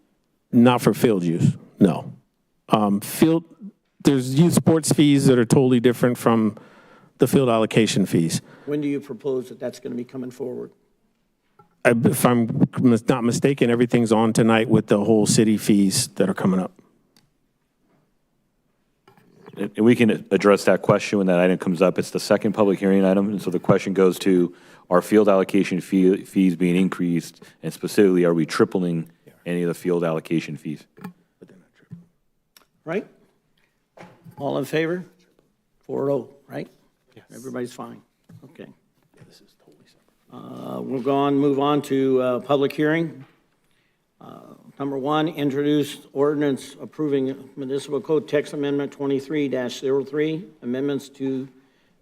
not for field use, no. there's youth sports fees that are totally different from the field allocation fees. When do you propose that that's going to be coming forward? If I'm not mistaken, everything's on tonight with the whole city fees that are coming up. And we can address that question when that item comes up. It's the second public hearing item, and so the question goes to, are field allocation fees being increased, and specifically, are we tripling any of the field allocation fees? Right? All in favor? 4-0, right? Yes. Everybody's fine. Okay. Yeah, this is totally separate. We'll move on to public hearing. Number 1, introduce ordinance approving Municipal Code Text Amendment 23-03, amendments to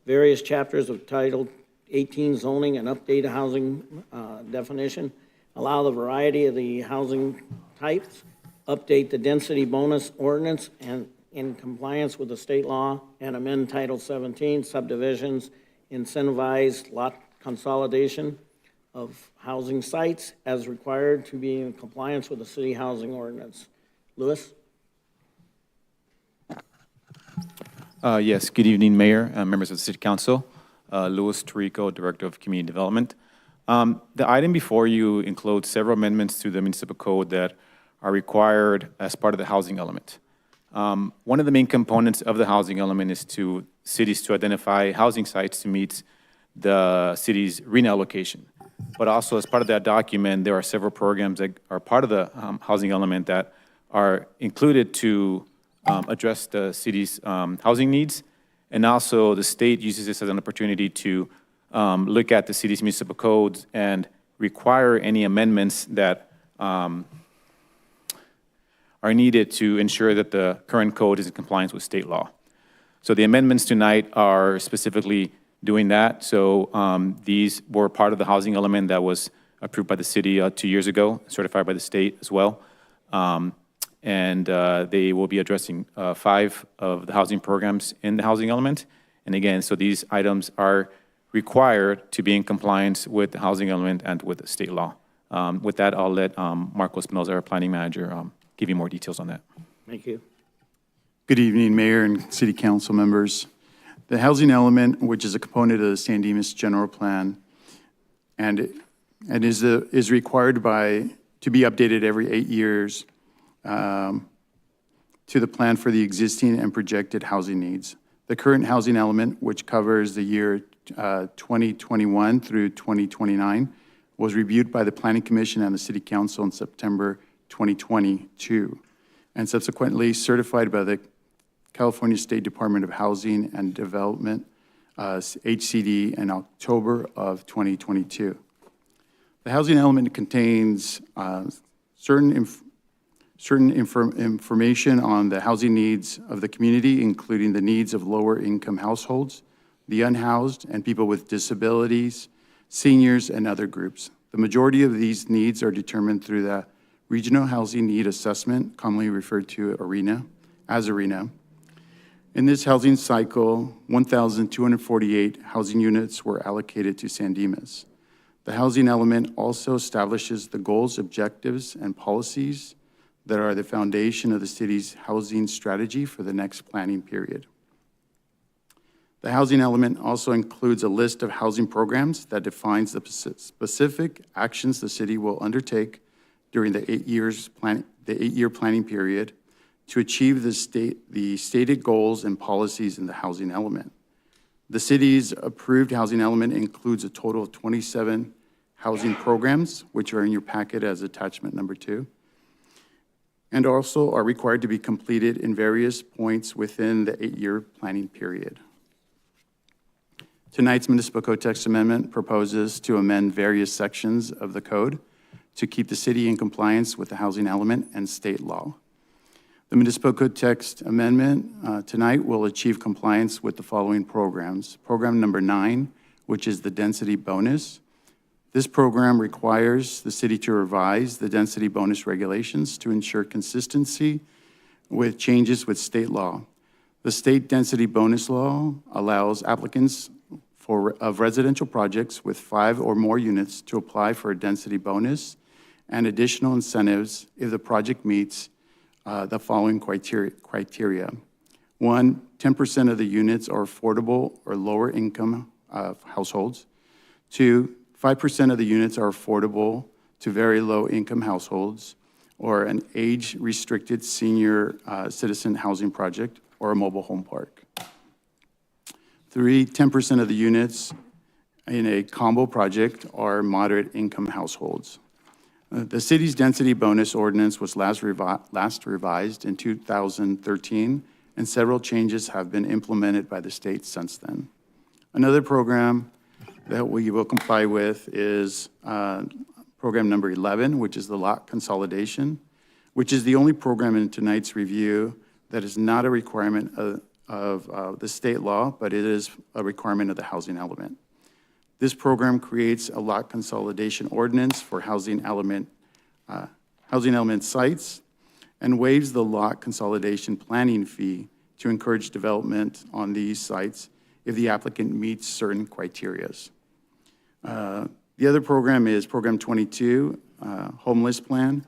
various chapters of Title 18 zoning and update housing definition, allow the variety of the housing types, update the density bonus ordinance and in compliance with the state law, and amend Title 17 subdivisions, incentivize lot consolidation of housing sites as required to be in compliance with the city housing ordinance. Louis? Yes, good evening, Mayor, members of the City Council. Louis Tarico, Director of Community Development. The item before you includes several amendments to the municipal code that are required as part of the housing element. One of the main components of the housing element is to cities to identify housing sites to meet the city's RENA allocation. But also, as part of that document, there are several programs that are part of the housing element that are included to address the city's housing needs. And also, the state uses this as an opportunity to look at the city's municipal codes and require any amendments that are needed to ensure that the current code is in compliance with state law. So the amendments tonight are specifically doing that. So these were part of the housing element that was approved by the city 2 years ago, certified by the state as well. And they will be addressing 5 of the housing programs in the housing element. And again, so these items are required to be in compliance with the housing element and with the state law. With that, I'll let Marco Espinoza, our planning manager, give you more details on that. Thank you. Good evening, Mayor and City Council members. The housing element, which is a component of the San Dimas General Plan, and is required to be updated every 8 years to the plan for the existing and projected housing needs. The current housing element, which covers the year 2021 through 2029, was reviewed by the Planning Commission and the City Council in September 2022, and subsequently certified by the California State Department of Housing and Development, HCD, in October of 2022. The housing element contains certain information on the housing needs of the community, including the needs of lower income households, the unhoused, and people with disabilities, seniors, and other groups. The majority of these needs are determined through the Regional Housing Need Assessment, commonly referred to as ARENA. In this housing cycle, 1,248 housing units were allocated to San Dimas. The housing element also establishes the goals, objectives, and policies that are the foundation of the city's housing strategy for the next planning period. The housing element also includes a list of housing programs that defines the specific actions the city will undertake during the 8-year planning period to achieve the stated goals and policies in the housing element. The city's approved housing element includes a total of 27 housing programs, which are in your packet as attachment number 2, and also are required to be completed in various points within the 8-year planning period. Tonight's Municipal Code Text Amendment proposes to amend various sections of the code to keep the city in compliance with the housing element and state law. The Municipal Code Text Amendment tonight will achieve compliance with the following programs. Program number 9, which is the density bonus. This program requires the city to revise the density bonus regulations to ensure consistency with changes with state law. The state density bonus law allows applicants of residential projects with 5 or more units to apply for a density bonus and additional incentives if the project meets the following criteria. One, 10% of the units are affordable or lower income households. Two, 5% of the units are affordable to very low income households or an age-restricted senior citizen housing project or a mobile home park. Three, 10% of the units in a combo project are moderate income households. The city's density bonus ordinance was last revised in 2013, and several changes have been implemented by the state since then. Another program that we will comply with is program number 11, which is the lot consolidation, which is the only program in tonight's review that is not a requirement of the state law, but it is a requirement of the housing element. This program creates a lot consolidation ordinance for housing element sites and waives the lot consolidation planning fee to encourage development on these sites if the applicant meets certain criteria. The other program is Program 22, Homeless Plan,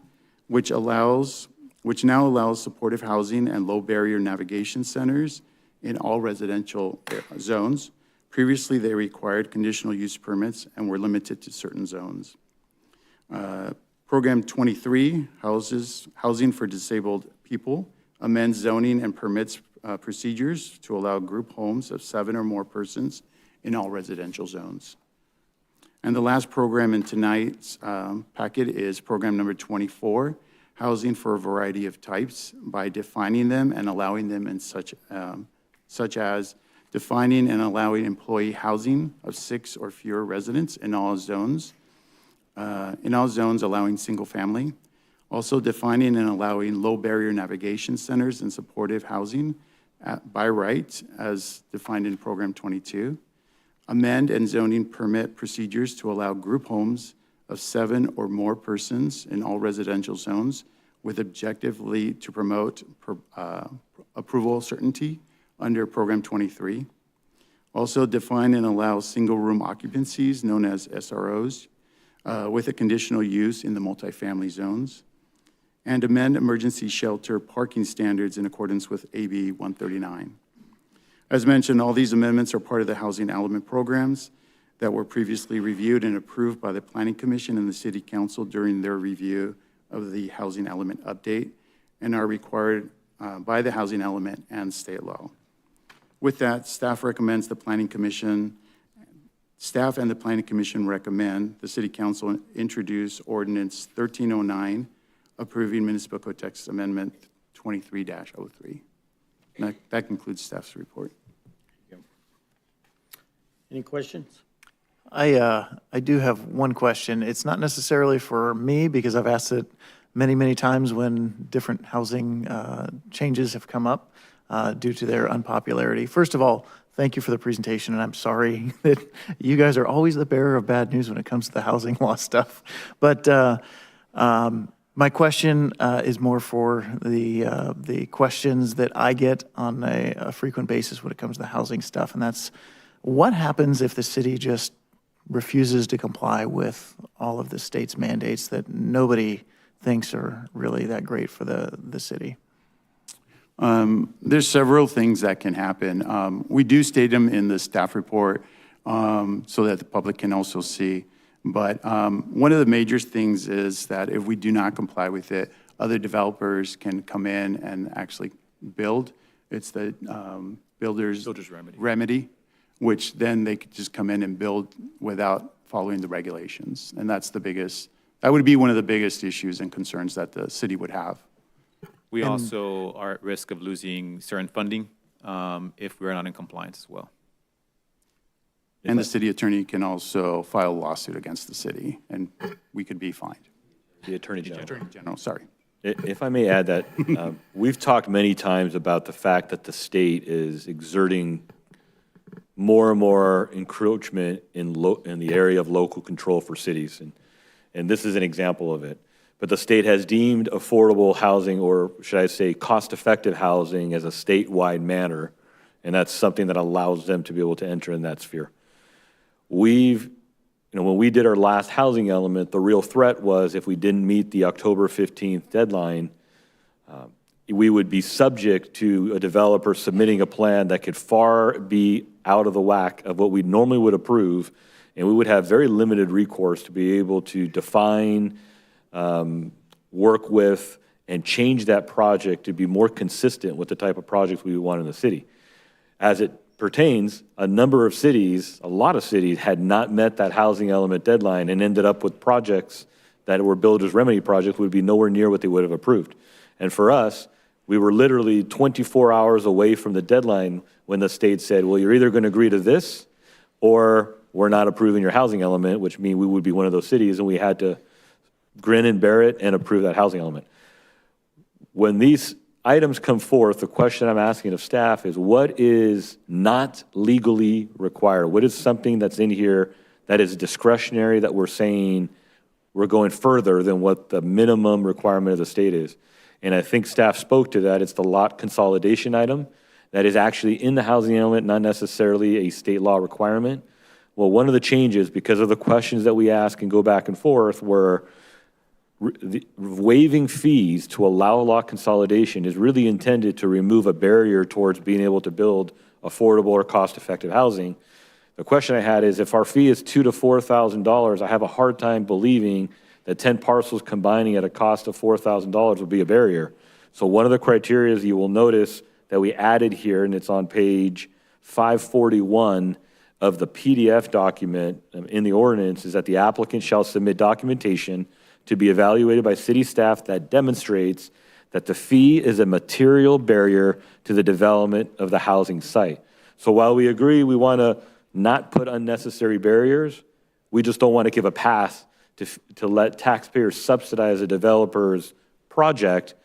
which now allows supportive housing and low barrier navigation centers in all residential zones. Previously, they required conditional use permits and were limited to certain zones. Program 23, Housing for Disabled People, amends zoning and permits procedures to allow group homes of 7 or more persons in all residential zones. And the last program in tonight's packet is program number 24, Housing for a Variety of Types, by defining them and allowing them in such as defining and allowing employee housing of 6 or fewer residents in all zones allowing single family. Also defining and allowing low barrier navigation centers and supportive housing by right as defined in program 22. Amend and zoning permit procedures to allow group homes of 7 or more persons in all residential zones with objectively to promote approval certainty under program 23. Also define and allow single room occupancies known as SROs with a conditional use in the multifamily zones. And amend emergency shelter parking standards in accordance with AB 139. As mentioned, all these amendments are part of the housing element programs that were previously reviewed and approved by the Planning Commission and the City Council during their review of the housing element update and are required by the housing element and state law. With that, staff and the Planning Commission recommend the City Council introduce Ordinance 1309, approving Municipal Code Text Amendment 23-03. That concludes staff's report. Any questions? I do have one question. It's not necessarily for me because I've asked it many, many times when different housing changes have come up due to their unpopularity. First of all, thank you for the presentation, and I'm sorry that you guys are always the bearer of bad news when it comes to the housing law stuff. But my question is more for the questions that I get on a frequent basis when it comes to the housing stuff, and that's what happens if the city just refuses to comply with all of the state's mandates that nobody thinks are really that great for the city? There's several things that can happen. We do state them in the staff report so that the public can also see. But one of the major things is that if we do not comply with it, other developers can come in and actually build. It's the builder's remedy, which then they could just come in and build without following the regulations. And that would be one of the biggest issues and concerns that the city would have. We also are at risk of losing certain funding if we're not in compliance as well. And the city attorney can also file a lawsuit against the city, and we could be fined. The Attorney General. Attorney General, sorry. If I may add that, we've talked many times about the fact that the state is exerting more and more encroachment in the area of local control for cities, and this is an example of it. But the state has deemed affordable housing, or should I say cost-effective housing, as a statewide matter, and that's something that allows them to be able to enter in that sphere. When we did our last housing element, the real threat was if we didn't meet the October 15th deadline, we would be subject to a developer submitting a plan that could far be out of the whack of what we normally would approve, and we would have very limited recourse to be able to define, work with, and change that project to be more consistent with the type of projects we would want in the city. As it pertains, a number of cities, a lot of cities, had not met that housing element deadline and ended up with projects that were builder's remedy projects would be nowhere near what they would have approved. And for us, we were literally 24 hours away from the deadline when the state said, well, you're either going to agree to this or we're not approving your housing element, which means we would be one of those cities, and we had to grin and bear it and approve that housing element. When these items come forth, the question I'm asking of staff is what is not legally required? What is something that's in here that is discretionary that we're saying we're going further than what the minimum requirement of the state is? And I think staff spoke to that. It's the lot consolidation item that is actually in the housing element, not necessarily a state law requirement. Well, one of the changes, because of the questions that we ask and go back and forth, were waiving fees to allow lot consolidation is really intended to remove a barrier towards being able to build affordable or cost-effective housing. The question I had is if our fee is $2,000 to $4,000, I have a hard time believing that 10 parcels combining at a cost of $4,000 would be a barrier. So one of the criteria you will notice that we added here, and it's on page 541 of the PDF document in the ordinance, is that the applicant shall submit documentation to be evaluated by city staff that demonstrates that the fee is a material barrier to the development of the housing site. So while we agree we want to not put unnecessary barriers, we just don't want to give a pass to let taxpayers subsidize a developer's project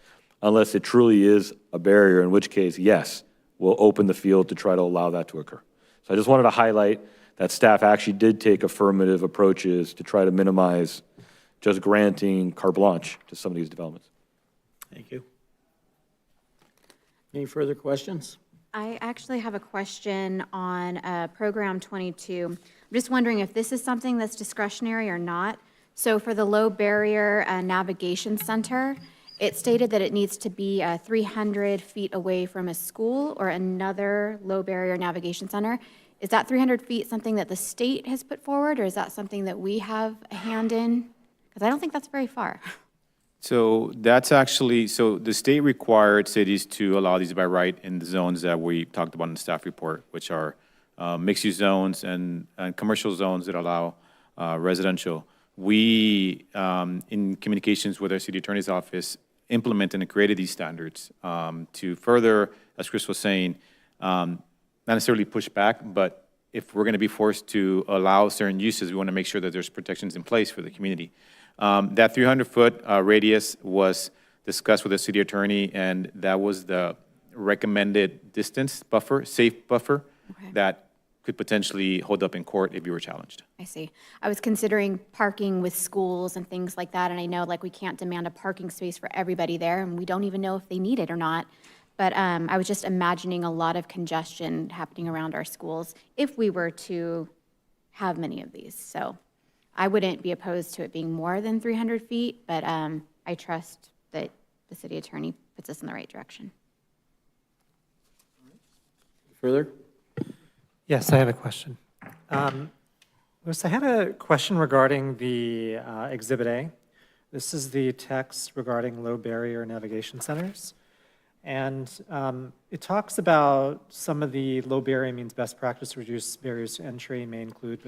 unless it truly is a barrier, in which case, yes, we'll open the field to try to allow that to occur. So I just wanted to highlight that staff actually did take affirmative approaches to try to minimize just granting carte blanche to some of these developments. Thank you. Any further questions? I actually have a question on Program 22. I'm just wondering if this is something that's discretionary or not. So for the low barrier navigation center, it stated that it needs to be 300 feet away from a school or another low barrier navigation center. Is that 300 feet something that the state has put forward, or is that something that we have a hand in? Because I don't think that's very far. So that's actually, so the state required cities to allow these by right in the zones that we talked about in the staff report, which are mixed-use zones and commercial zones that allow residential. We, in communications with our city attorney's office, implemented and created these standards to further, as Chris was saying, not necessarily push back, but if we're going to be forced to allow certain uses, we want to make sure that there's protections in place for the community. That 300-foot radius was discussed with the city attorney, and that was the recommended distance buffer, safe buffer, that could potentially hold up in court if you were challenged. I see. I was considering parking with schools and things like that, and I know like we can't demand a parking space for everybody there, and we don't even know if they need it or not. But I was just imagining a lot of congestion happening around our schools if we were to have many of these. So I wouldn't be opposed to it being more than 300 feet, but I trust that the city attorney puts us in the right direction. Further? Yes, I have a question. Lewis, I had a question regarding the Exhibit A. This is the text regarding low barrier navigation centers. And it talks about some of the low barrier means best practice to reduce barriers to entry may include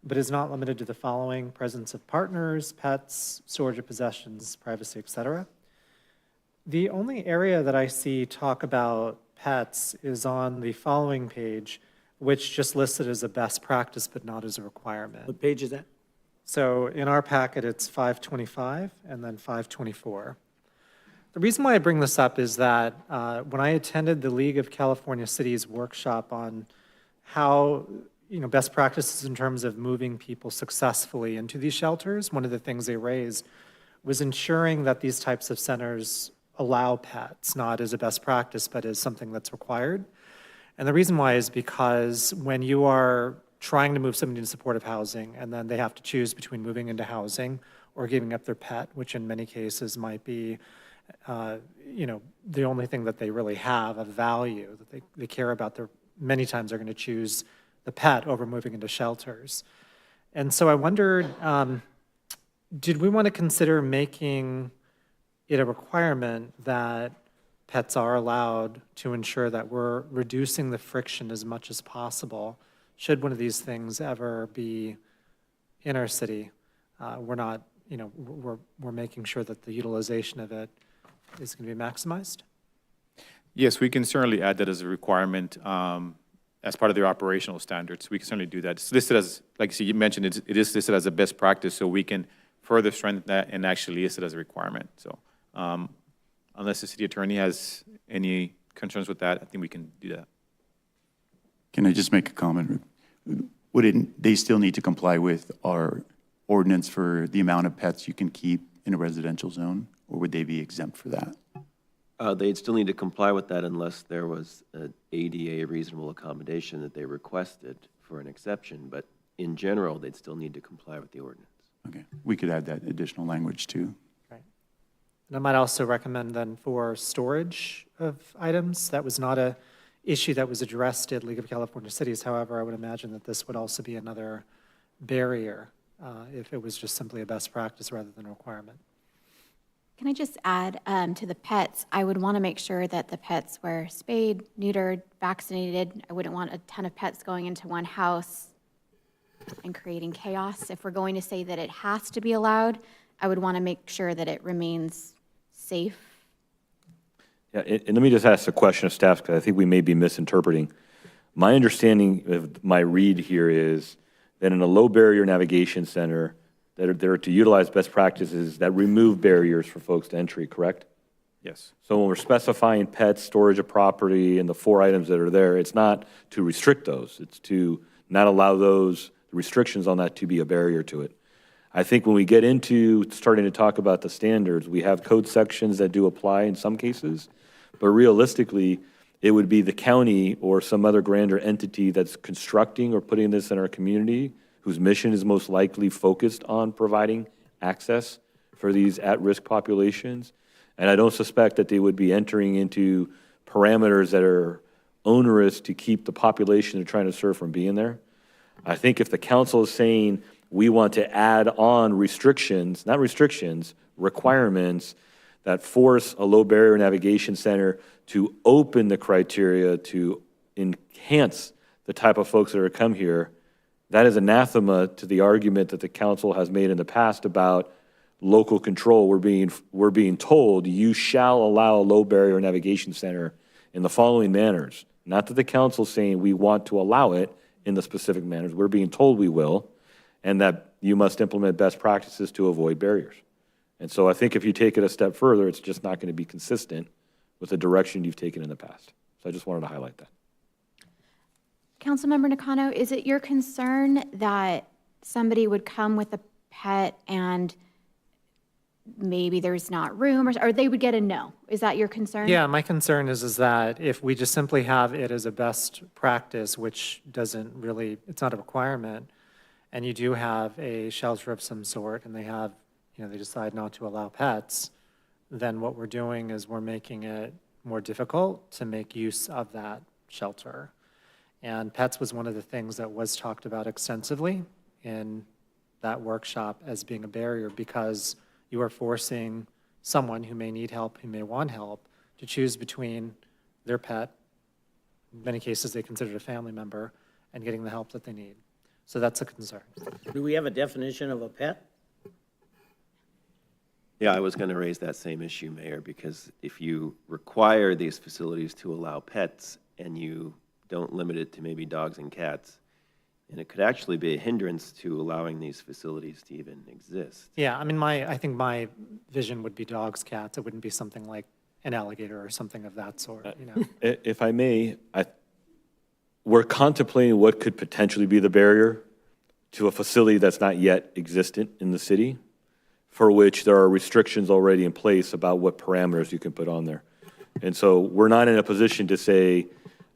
but is not limited to the following: presence of partners, pets, storage of possessions, privacy, etc. The only area that I see talk about pets is on the following page, which just listed as a best practice but not as a requirement. What page is that? So in our packet, it's 525 and then 524. The reason why I bring this up is that when I attended the League of California Cities workshop on how, best practices in terms of moving people successfully into these shelters, one of the things they raised was ensuring that these types of centers allow pets, not as a best practice, but as something that's required. And the reason why is because when you are trying to move somebody into supportive housing and then they have to choose between moving into housing or giving up their pet, which in many cases might be the only thing that they really have of value that they care about, they're many times are going to choose the pet over moving into shelters. And so I wondered, did we want to consider making it a requirement that pets are allowed to ensure that we're reducing the friction as much as possible? Should one of these things ever be in our city, we're not, we're making sure that the utilization of it is going to be maximized? Yes, we can certainly add that as a requirement as part of their operational standards. We can certainly do that. It's listed as, like you mentioned, it is listed as a best practice, so we can further strengthen that and actually list it as a requirement. So unless the city attorney has any concerns with that, I think we can do that. Can I just make a comment? They still need to comply with our ordinance for the amount of pets you can keep in a residential zone, or would they be exempt for that? They'd still need to comply with that unless there was an ADA reasonable accommodation that they requested for an exception, but in general, they'd still need to comply with the ordinance. Okay, we could add that additional language too. Right. And I might also recommend then for storage of items, that was not a issue that was addressed at League of California Cities. However, I would imagine that this would also be another barrier if it was just simply a best practice rather than a requirement. Can I just add to the pets, I would want to make sure that the pets were spayed, neutered, vaccinated. I wouldn't want a ton of pets going into one house and creating chaos. If we're going to say that it has to be allowed, I would want to make sure that it remains safe. Yeah, and let me just ask a question of staff, because I think we may be misinterpreting. My understanding of my read here is that in a low barrier navigation center, that are to utilize best practices that remove barriers for folks to entry, correct? Yes. So when we're specifying pets, storage of property, and the 4 items that are there, it's not to restrict those. It's to not allow those restrictions on that to be a barrier to it. I think when we get into starting to talk about the standards, we have code sections that do apply in some cases, but realistically, it would be the county or some other grander entity that's constructing or putting this in our community, whose mission is most likely focused on providing access for these at-risk populations. And I don't suspect that they would be entering into parameters that are onerous to keep the population they're trying to serve from being there. I think if the council is saying we want to add on restrictions, not restrictions, requirements that force a low barrier navigation center to open the criteria to enhance the type of folks that are come here, that is anathema to the argument that the council has made in the past about local control. We're being told you shall allow a low barrier navigation center in the following manners. Not that the council's saying we want to allow it in the specific manners. We're being told we will, and that you must implement best practices to avoid barriers. And so I think if you take it a step further, it's just not going to be consistent with the direction you've taken in the past. So I just wanted to highlight that. Councilmember Nakano, is it your concern that somebody would come with a pet and maybe there's not room, or they would get a no? Is that your concern? Yeah, my concern is that if we just simply have it as a best practice, which doesn't really, it's not a requirement, and you do have a shelter of some sort, and they have, they decide not to allow pets, then what we're doing is we're making it more difficult to make use of that shelter. And pets was one of the things that was talked about extensively in that workshop as being a barrier, because you are forcing someone who may need help, who may want help, to choose between their pet, in many cases they consider it a family member, and getting the help that they need. So that's a concern. Do we have a definition of a pet? Yeah, I was going to raise that same issue, Mayor, because if you require these facilities to allow pets and you don't limit it to maybe dogs and cats, and it could actually be a hindrance to allowing these facilities to even exist. Yeah, I mean, I think my vision would be dogs, cats. It wouldn't be something like an alligator or something of that sort, If I may, we're contemplating what could potentially be the barrier to a facility that's not yet existent in the city, for which there are restrictions already in place about what parameters you can put on there. And so we're not in a position to say,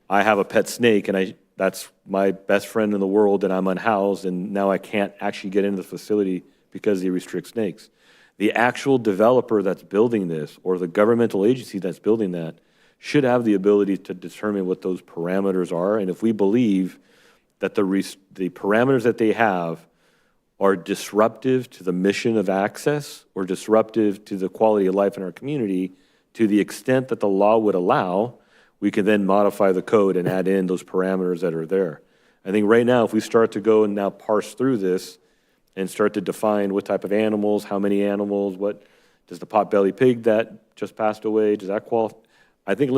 I have a pet snake and that's my best friend in the world and I'm unhoused and now I can't actually get into the facility because they restrict snakes. The actual developer that's building this or the governmental agency that's building that should have the ability to determine what those parameters are. And if we believe that the parameters that they have are disruptive to the mission of access or disruptive to the quality of life in our community, to the extent that the law would allow, we can then modify the code and add in those parameters that are there. I think right now, if we start to go and now parse through this and start to define what type of animals, how many animals, what does the potbelly pig that just passed away, does that qualify? I think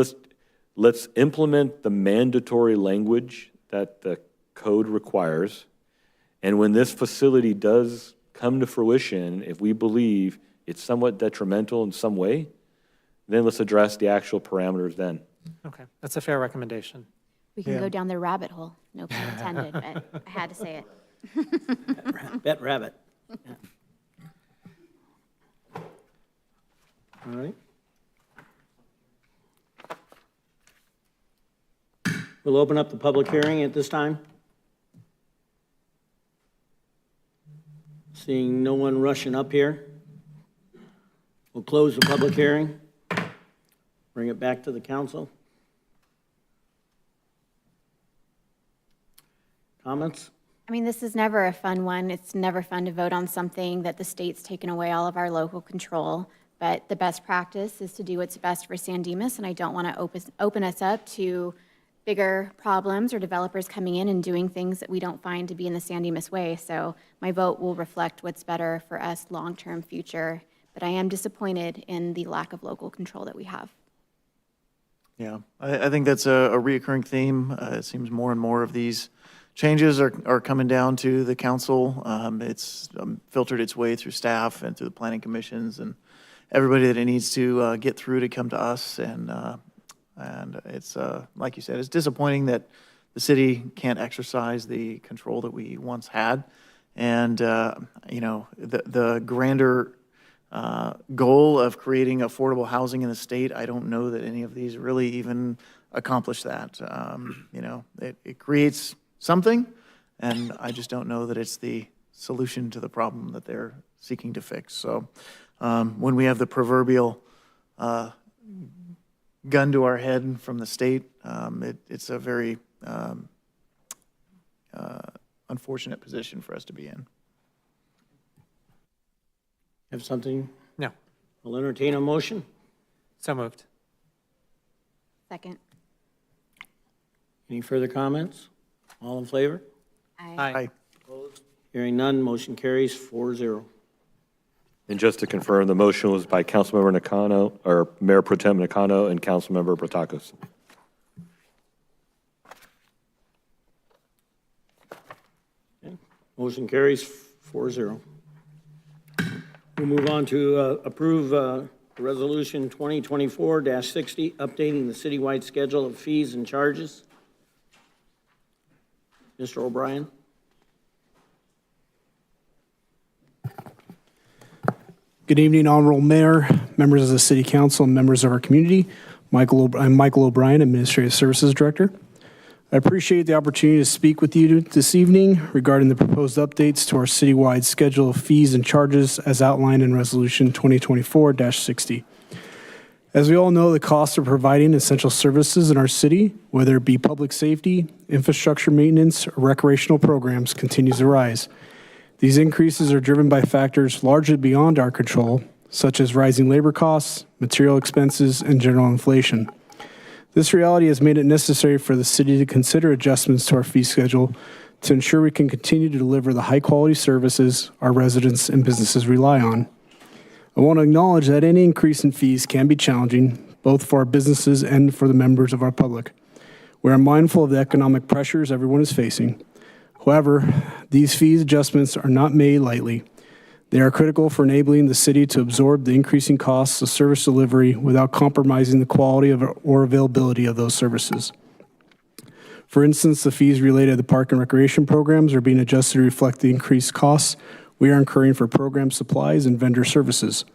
let's implement the mandatory language that the code requires. And when this facility does come to fruition, if we believe it's somewhat detrimental in some way, then let's address the actual parameters then. Okay, that's a fair recommendation. We can go down the rabbit hole, no pun intended, but I had to say it. Bet rabbit. Yeah. All right. We'll open up the public hearing at this time. Seeing no one rushing up here, we'll close the public hearing, bring it back to the council. Comments? I mean, this is never a fun one. It's never fun to vote on something that the state's taken away all of our local control. But the best practice is to do what's best for San Dimas, and I don't want to open us up to bigger problems or developers coming in and doing things that we don't find to be in the San Dimas way. So my vote will reflect what's better for us long-term future. But I am disappointed in the lack of local control that we have. Yeah, I think that's a reoccurring theme. It seems more and more of these changes are coming down to the council. It's filtered its way through staff and through the planning commissions and everybody that it needs to get through to come to us. And it's, like you said, it's disappointing that the city can't exercise the control that we once had. And, you know, the grander goal of creating affordable housing in the state, I don't know that any of these really even accomplish that. You know, it creates something, and I just don't know that it's the solution to the problem that they're seeking to fix. So when we have the proverbial gun to our head from the state, it's a very unfortunate position for us to be in. Have something? No. I'll entertain a motion. So moved. Second. Any further comments? All in favor? Aye. Opposed? Hearing none, motion carries 4-0. And just to confirm, the motion was by Councilmember Nakano, or Mayor Pro Tem Nakano, and Councilmember Protakos. Okay. Motion carries 4-0. We'll move on to approve Resolution 2024-60, updating the citywide schedule of fees and charges. Mr. O'Brien? Good evening, Honorable Mayor, members of the City Council, and members of our community. I'm Michael O'Brien, Administrative Services Director. I appreciate the opportunity to speak with you this evening regarding the proposed updates to our citywide schedule of fees and charges as outlined in Resolution 2024-60. As we all know, the cost of providing essential services in our city, whether it be public safety, infrastructure maintenance, or recreational programs, continues to rise. These increases are driven by factors largely beyond our control, such as rising labor costs, material expenses, and general inflation. This reality has made it necessary for the city to consider adjustments to our fee schedule to ensure we can continue to deliver the high-quality services our residents and businesses rely on. I want to acknowledge that any increase in fees can be challenging, both for our businesses and for the members of our public. We are mindful of the economic pressures everyone is facing. However, these fees adjustments are not made lightly. They are critical for enabling the city to absorb the increasing costs of service delivery without compromising the quality of or availability of those services. For instance, the fees related to the park and recreation programs are being adjusted to reflect the increased costs we are incurring for program supplies and vendor services.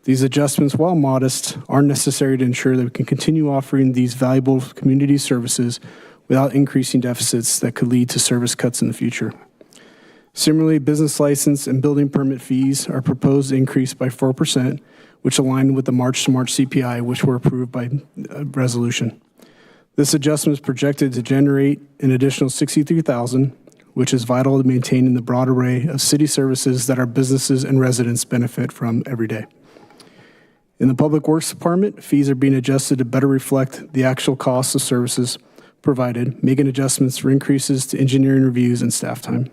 These adjustments, while modest, are necessary to ensure that we can continue offering these valuable community services without increasing deficits that could lead to service cuts in the future. Similarly, business license and building permit fees are proposed to increase by 4%, which align with the March-to-March CPI, which were approved by resolution. This adjustment is projected to generate an additional $63,000, which is vital to maintaining the broad array of city services that our businesses and residents benefit from every day. In the Public Works Department, fees are being adjusted to better reflect the actual costs of services provided, making adjustments for increases to engineering reviews and staff time,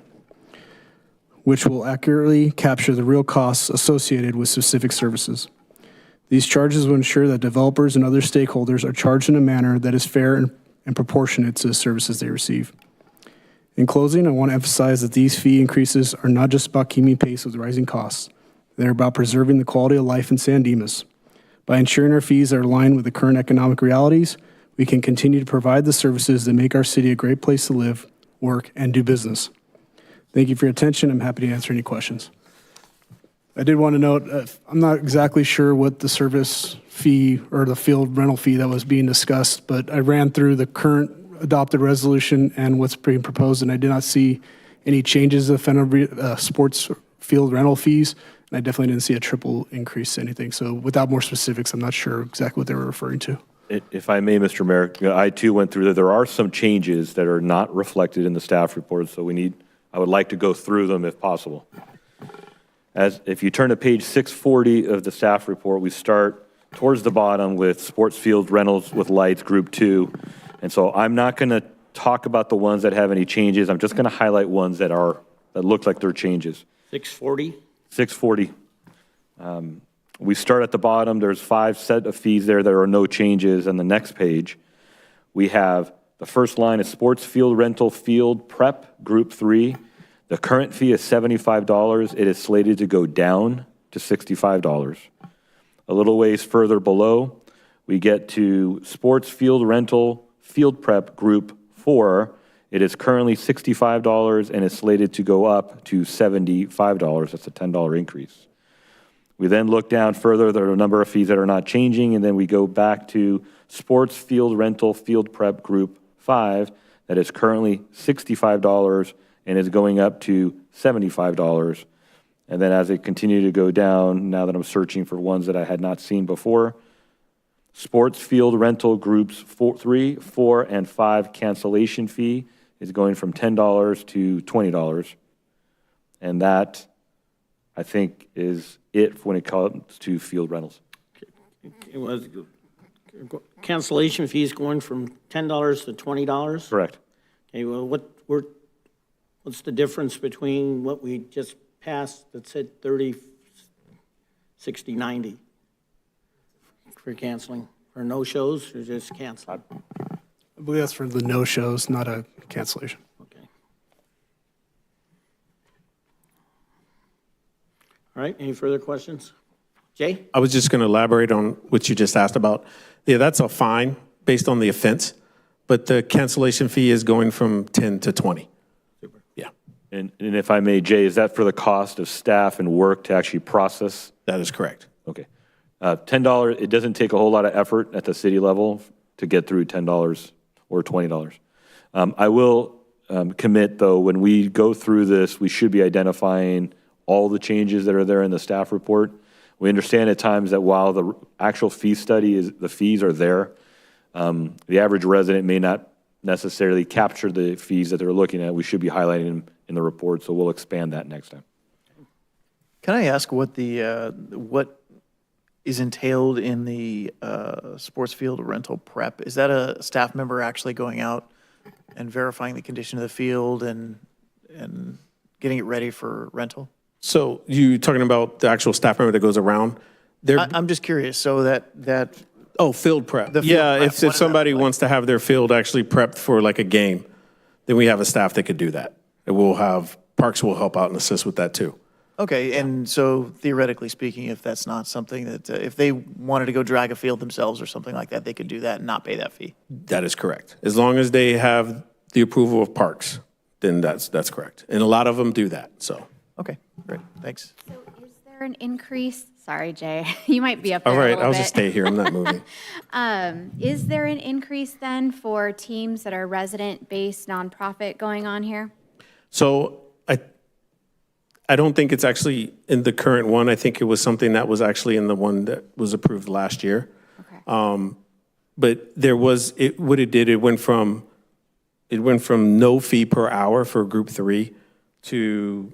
which will accurately capture the real costs associated with specific services. These charges will ensure that developers and other stakeholders are charged in a manner that is fair and proportionate to the services they receive. In closing, I want to emphasize that these fee increases are not just about keeping pace with rising costs. They're about preserving the quality of life in San Dimas. By ensuring our fees are aligned with the current economic realities, we can continue to provide the services that make our city a great place to live, work, and do business. Thank you for your attention. I'm happy to answer any questions. I did want to note, I'm not exactly sure what the service fee or the field rental fee that was being discussed, but I ran through the current adopted resolution and what's being proposed, and I did not see any changes to the sports field rental fees, and I definitely didn't see a triple increase to anything. So without more specifics, I'm not sure exactly what they were referring to. If I may, Mr. Mayor, I too went through that. There are some changes that are not reflected in the staff report, so I would like to go through them if possible. If you turn to page 640 of the staff report, we start towards the bottom with sports field rentals with lights, group 2. And so I'm not going to talk about the ones that have any changes. I'm just going to highlight ones that look like they're changes. 640? 640. We start at the bottom. There's 5 set of fees there. There are no changes. On the next page, we have the first line is sports field rental field prep, group 3. The current fee is $75. It is slated to go down to $65. A little ways further below, we get to sports field rental field prep, group 4. It is currently $65 and is slated to go up to $75. That's a $10 increase. We then look down further. There are a number of fees that are not changing, and then we go back to sports field rental field prep, group 5. That is currently $65 and is going up to $75. And then as I continue to go down, now that I'm searching for ones that I had not seen before, sports field rental groups 3, 4, and 5 cancellation fee is going from $10 to $20. And that, I think, is it when it comes to field rentals. It was cancellation fees going from $10 to $20? Correct. Okay, well, what's the difference between what we just passed that said 30, 60, 90 for canceling? Or no-shows, or just canceling? I believe that's for the no-shows, not a cancellation. Okay. All right, any further questions? Jay? I was just going to elaborate on what you just asked about. Yeah, that's a fine based on the offense, but the cancellation fee is going from 10 to 20. Super. Yeah. And if I may, Jay, is that for the cost of staff and work to actually process? That is correct. Okay. $10, it doesn't take a whole lot of effort at the city level to get through $10 or $20. I will commit, though, when we go through this, we should be identifying all the changes that are there in the staff report. We understand at times that while the actual fee study the fees are there, the average resident may not necessarily capture the fees that they're looking at. We should be highlighting them in the report, so we'll expand that next time. Can I ask what what is entailed in the sports field rental prep? Is that a staff member actually going out and verifying the condition of the field and getting it ready for rental? So you talking about the actual staff member that goes around? I'm just curious, so that field prep. The field Yeah, prep, if somebody wants to have their field actually prepped for like a game, then we have a staff that could do that. And we'll have, Parks will help out and assist with that too. Okay, and so theoretically speaking, if that's not something that, if they wanted to go drag a field themselves or something like that, they could do that and not pay that fee? That is correct. As long as they have the approval of Parks, then that's correct. And a lot of them do that, so. Okay, great, thanks. So is there an increase? Sorry, Jay, you might be up there All a right, little I'll bit. just stay here, I'm not moving. Is there an increase then for teams that are resident-based nonprofit going on here? So I don't think it's actually in the current one. I think it was something that was actually in the one that was approved last year. Okay. But there was, what it did, it went from no fee per hour for group 3 to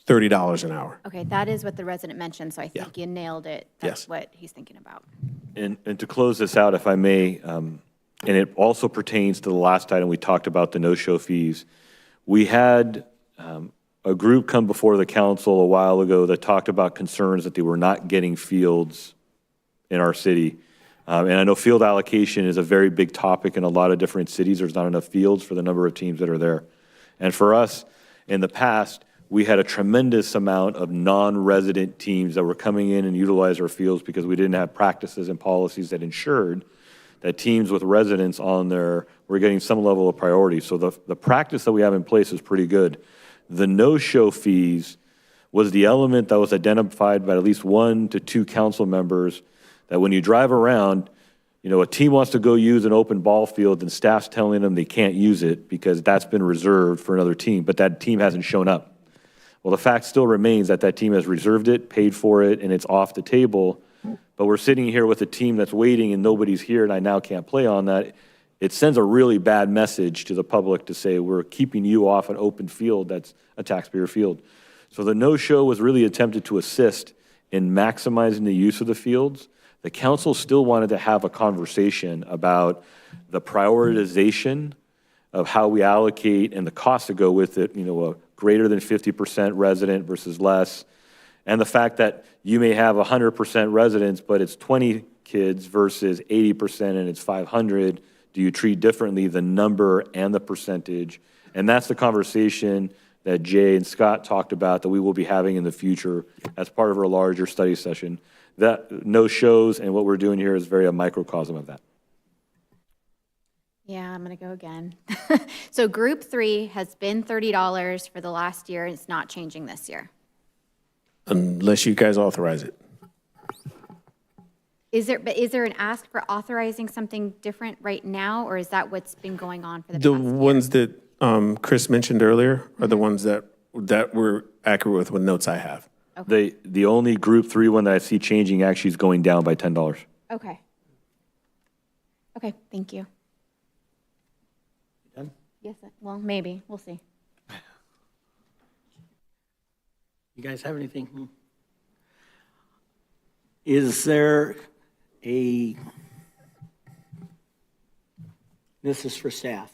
$30 an hour. Okay, that is what the resident mentioned, so I think you nailed it. That's Yes. what he's thinking about. And to close this out, if I may, and it also pertains to the last item we talked about, the no-show fees. We had a group come before the council a while ago that talked about concerns that they were not getting fields in our city. And I know field allocation is a very big topic in a lot of different cities. There's not enough fields for the number of teams that are there. And for us, in the past, we had a tremendous amount of non-resident teams that were coming in and utilize our fields because we didn't have practices and policies that ensured that teams with residents on there were getting some level of priority. So the practice that we have in place is pretty good. The no-show fees was the element that was identified by at least 1 to 2 council members that when you drive around, you know, a team wants to go use an open ball field and staff's telling them they can't use it because that's been reserved for another team, but that team hasn't shown up. Well, the fact still remains that that team has reserved it, paid for it, and it's off the table. But we're sitting here with a team that's waiting and nobody's here and I now can't play on that. It sends a really bad message to the public to say we're keeping you off an open field that's a taxpayer field. So the no-show was really attempted to assist in maximizing the use of the fields. The council still wanted to have a conversation about the prioritization of how we allocate and the costs that go with it, you know, a greater than 50% resident versus less, and the fact that you may have 100% residents, but it's 20 kids versus 80% and it's 500. Do you treat differently the number and the percentage? And that's the conversation that Jay and Scott talked about that we will be having in the future as part of our larger study session. That no shows and what we're doing here is very a microcosm of that. Yeah, I'm gonna go again. So group 3 has been $30 for the last year, and it's not changing this year. Unless you guys authorize it. Is there an ask for authorizing something different right now, or is that what's been going on for the The past year? ones that Chris mentioned earlier are the ones that were accurate with notes I have. The only group 3 one that I see changing actually is going down by $10. Okay. Okay, thank you. Done? Yes, well, maybe, we'll see. You guys have anything? Is there this is for staff.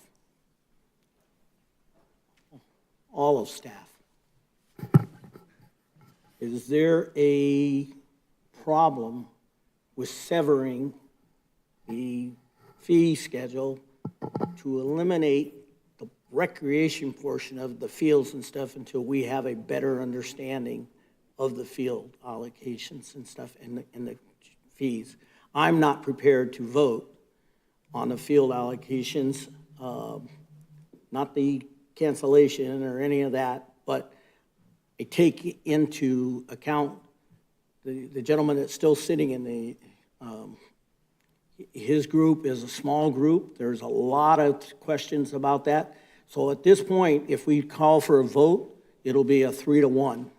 All of staff. Is there a problem with severing the fee schedule to eliminate the recreation portion of the fields and stuff until we have a better understanding of the field allocations and stuff and the fees? I'm not prepared to vote on the field allocations, not the cancellation or any of that, but I take into account the gentleman that's still sitting in the, his group is a small group. There's a lot of questions about that. So at this point, if we call for a vote, it'll be a 3-1.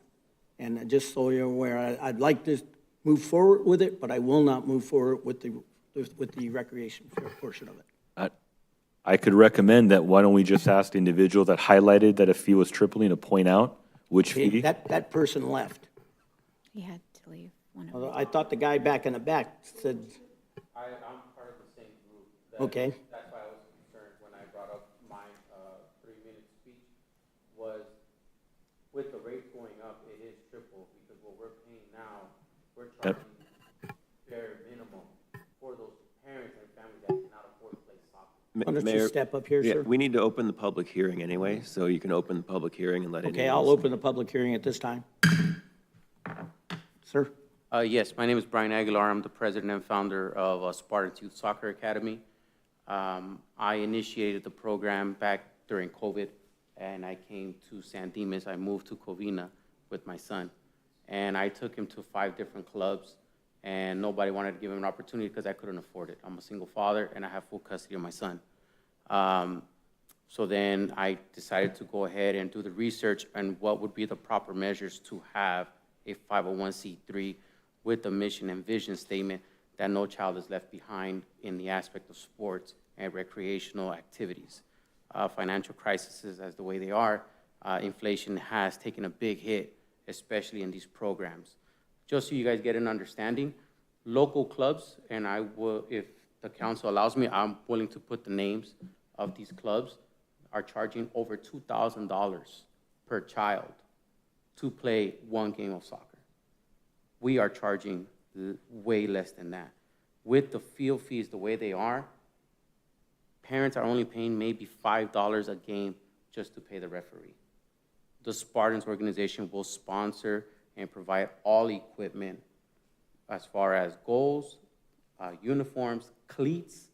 And just so you're aware, I'd like to move forward with it, but I will not move forward with the recreation portion of it. I could recommend that why don't we just ask the individual that highlighted that a fee was tripling to point out which fee? That person left. He had to leave. Although I thought the guy back in the back said, I'm part of the same group. Okay. That's why I was concerned when I brought up my 3-minute speech was with the rates going up, it is triple because what we're paying now, we're charging bare minimum for those parents and families that cannot afford to play soccer. why don't you Mayor, step up here, yeah, sir? we need to open the public hearing anyway, so you can open the public hearing and let anyone Okay, I'll else- open the public hearing at this time. Sir? Yes, my name is Brian Aguilar. I'm the president and founder of Spartans Youth Soccer Academy. I initiated the program back during COVID, and I came to San Dimas. I moved to Covina with my son, and I took him to 5 different clubs, and nobody wanted to give him an opportunity because I couldn't afford it. I'm a single father, and I have full custody of my son. So then I decided to go ahead and do the research on what would be the proper measures to have a 501c3 with the mission and vision statement that no child is left behind in the aspect of sports and recreational activities. Financial crises as the way they are, inflation has taken a big hit, especially in these programs. Just so you guys get an understanding, local clubs, and I will, if the council allows me, I'm willing to put the names of these clubs, are charging over $2,000 per child to play one game of soccer. We are charging way less than that. With the field fees the way they are, parents are only paying maybe $5 a game just to pay the referee. The Spartans organization will sponsor and provide all equipment as far as goals, uniforms, cleats,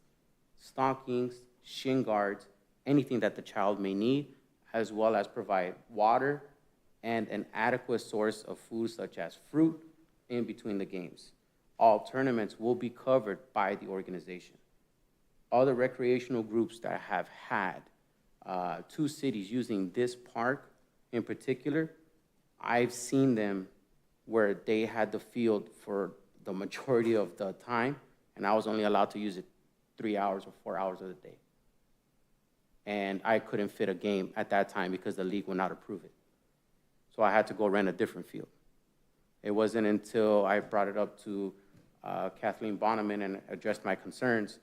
stockings, shin guards, anything that the child may need, as well as provide water and an adequate source of food such as fruit in between the games. All tournaments will be covered by the organization. Other recreational groups that have had 2 cities using this park in particular, I've seen them where they had the field for the majority of the time, and I was only allowed to use it 3 hours or 4 hours of the day. And I couldn't fit a game at that time because the league would not approve it. So I had to go rent a different field. It wasn't until I brought it up to Kathleen Bonneman and addressed my concerns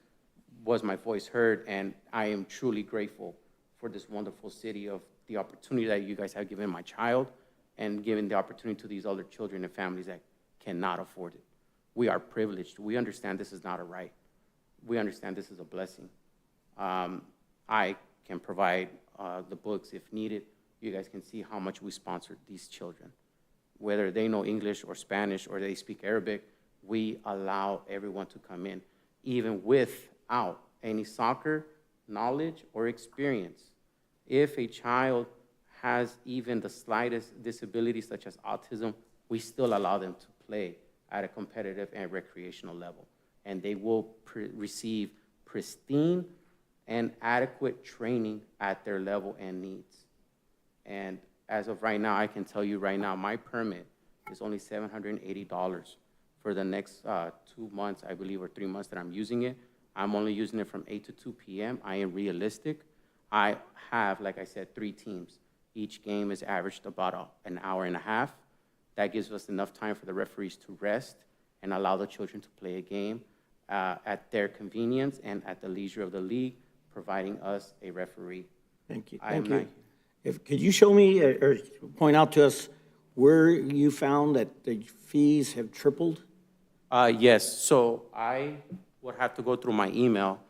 was my voice heard, and I am truly grateful for this wonderful city of the opportunity that you guys have given my child and given the opportunity to these other children and families that cannot afford it. We are privileged. We understand this is not a right. We understand this is a blessing. I can provide the books if needed. You guys can see how much we sponsor these children. Whether they know English or Spanish or they speak Arabic, we allow everyone to come in, even without any soccer knowledge or experience. If a child has even the slightest disability, such as autism, we still allow them to play at a competitive and recreational level. And they will receive pristine and adequate training at their level and needs. And as of right now, I can tell you right now, my permit is only $780 for the next 2 months, I believe, or 3 months that I'm using it. I'm only using it from 8 to 2 p.m. I am realistic. I have, like I said, 3 teams. Each game is averaged about an hour and a half. That gives us enough time for the referees to rest and allow the children to play a game at their convenience and at the leisure of the league, providing us a referee. Thank you. Thank you. Could you show me or point out to us where you found that the fees have tripled? Yes, so I would have to go through my email,